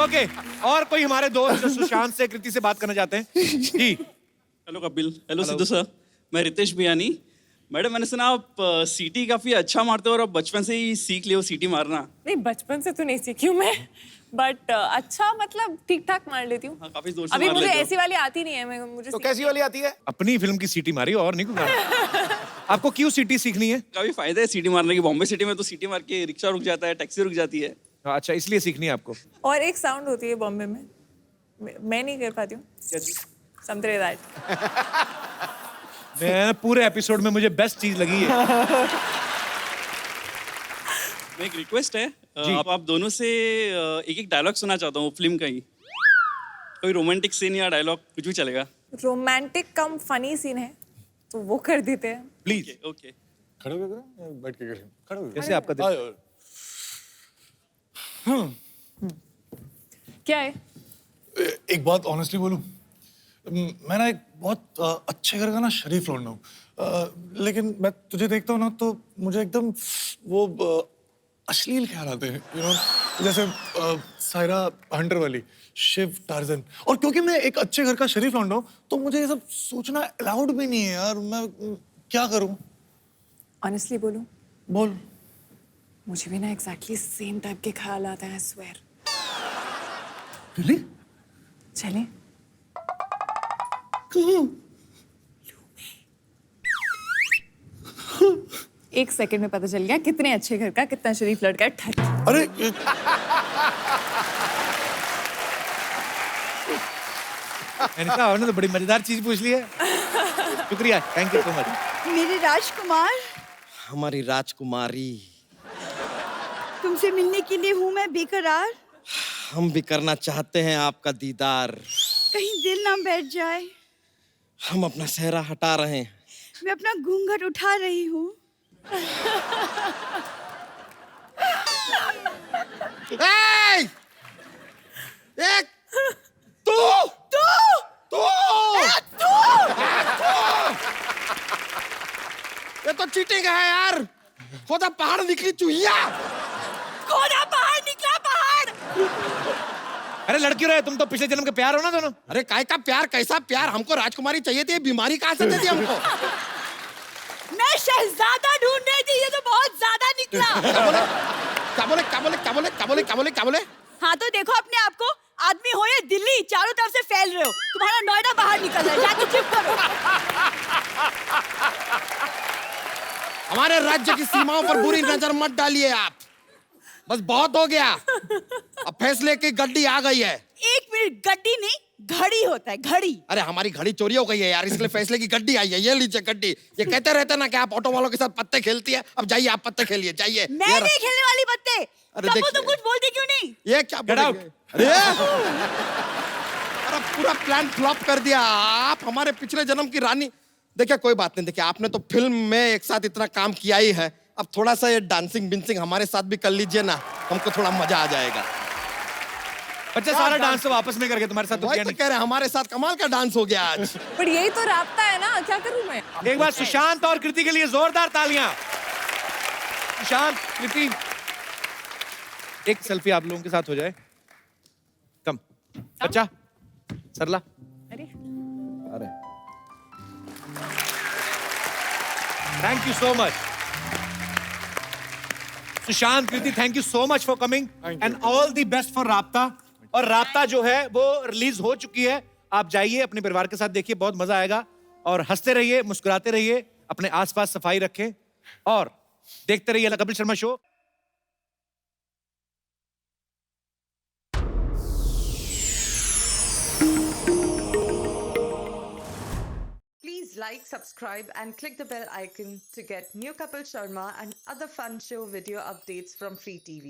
ओके, और कोई हमारे दोस्त जो सुशांत से, कृति से बात करना चाहते हैं? जी hello Kapil. Hello Sidhu sir, मैं रितेश बियानी। मैडम मैंने सुना आप सीटी काफी अच्छा मारते हो और आप बचपन से ही सीख लियो सीटी मारना। नहीं, बचपन से तो नहीं सीखी हूँ मैं, बट अच्छा मतलब ठीक ठाक मार लेती हूँ। हाँ, काफी जोर से अभी मार मुझे लेते हो। ऐसी वाली आती नहीं है, मैं मुझे तो कैसी वाली आती है? अपनी फिल्म की सीटी मारी और नहीं कुछ मारा। आपको क्यों सीटी सीखनी है? काफी फायदा है सीटी मारने की। बॉम्बे सिटी में तो सीटी मार के रिक्शा रुक जाता है, टैक्सी रुक जाती है। अच्छा, इसलिए सीखनी है आपको। और एक साउंड होती है बॉम्बे में, मैं नहीं कर पाती हूँ। संतरे दैट। मैं पूरे एपिसोड में मुझे बेस्ट चीज लगी है। एक रिक्वेस्ट है, आप दोनों से एक एक डायलॉग सुनना चाहता हूँ फिल्म का ही। कोई रोमांटिक सीन या डायलॉग कुछ भी चलेगा। रोमांटिक कम फनी सीन है तो वो कर देते हैं। प्लीज। ओके। खड़े होके करें या बैठ के करें? खड़े होके। जैसे आपका दिल। क्या है? एक बात ऑनेस्टली बोलूं, मैं ना एक बहुत अच्छे घर का ना शरीफ लौंडा हूँ, लेकिन मैं तुझे देखता हूँ ना तो मुझे एकदम वो अश्लील ख्याल आते हैं, यू नो, जैसे सायरा हंटर वाली, शिव टार्जन। और क्योंकि मैं एक अच्छे घर का शरीफ लौंडा हूँ तो मुझे ये सब सोचना अलाउड भी नहीं है यार। मैं क्या करूँ? ऑनेस्टली बोलूं? बोल। मुझे भी ना एग्जैक्टली सेम टाइप के ख्याल आते हैं, स्वेयर। Really? चले? एक सेकंड में पता चल गया कितने अच्छे घर का कितना शरीफ लड़का है। ठट। अरे मैंने कहा आपने तो बड़ी मजेदार चीज पूछ ली है। शुक्रिया, थैंक यू सो मच। मेरे राजकुमार, हमारी राजकुमारी, तुमसे मिलने के लिए हूँ मैं बेकरार। हम भी करना चाहते हैं आपका दीदार। कहीं दिल ना बैठ जाए। हम अपना सेहरा हटा रहे हैं। मैं अपना घूंघट उठा रही हूँ। एक तू ये तो चीटिंग है यार। खुदा पहाड़ निकली चूहिया। खोदा पहाड़ निकला पहाड़। अरे लड़की रहे, तुम तो पिछले जन्म के प्यार हो ना दोनों। अरे काय का प्यार, कैसा प्यार? हमको राजकुमारी चाहिए थी, बीमारी कहाँ से दे दी हमको? मैं शहजादा ढूंढ रही थी, ये तो बहुत ज्यादा निकला। क्या बोले? हाँ तो देखो अपने आप को, आदमी हो या दिल्ली, चारों तरफ से फैल रहे हो। तुम्हारा नोएडा बाहर निकल रहा है, जाके चुप करो। हमारे राज्य की सीमाओं पर बुरी नजर मत डालिए आप। बस बहुत हो गया। अब फैसले की गड्डी आ गई है। एक मिनट, गड्डी नहीं घड़ी होता है, घड़ी। अरे हमारी घड़ी चोरी हो गई है यार, इसलिए फैसले की गड्डी आई है। ये लीजिए गड्डी। ये कहते रहते ना कि आप ऑटो वालों के साथ पत्ते खेलती है। अब जाइए आप पत्ते खेलिए, जाइए। मैं नहीं खेलने वाली पत्ते। अरे कबू देखिए। तुम कुछ बोलते क्यों नहीं? ये क्या बोलेंगे? अरे पूरा प्लान फ्लॉप कर दिया आप। हमारे पिछले जन्म की रानी। देखिए कोई बात नहीं, देखिए आपने तो फिल्म में एक साथ इतना काम किया ही है, अब थोड़ा सा ये डांसिंग बिंसिंग हमारे साथ भी कर लीजिए ना, हमको थोड़ा मजा आ जाएगा। बच्चा सारा डांस तो वापस में करके तुम्हारे साथ तो वही किया तो नहीं। कह रहे हैं, हमारे साथ कमाल का डांस हो गया आज। पर यही तो राब्ता है ना, क्या करूं मैं? एक बार सुशांत और कृति के लिए जोरदार तालियां। सुशांत, कृति, एक सेल्फी आप लोगों के साथ हो जाए। कम बच्चा, सरला। अरे thank you so much Sushant, Kriti, thank you so much for coming and all the best for राब्ता। और राब्ता जो है वो रिलीज हो चुकी है, आप जाइए अपने परिवार के साथ देखिए, बहुत मजा आएगा। और हंसते रहिए, मुस्कुराते रहिए, अपने आसपास सफाई रखें और देखते रहिए Kapil Sharma show. Please like, subscribe and click the bell icon to get new Kapil Sharma and other fun show video updates from Free TV.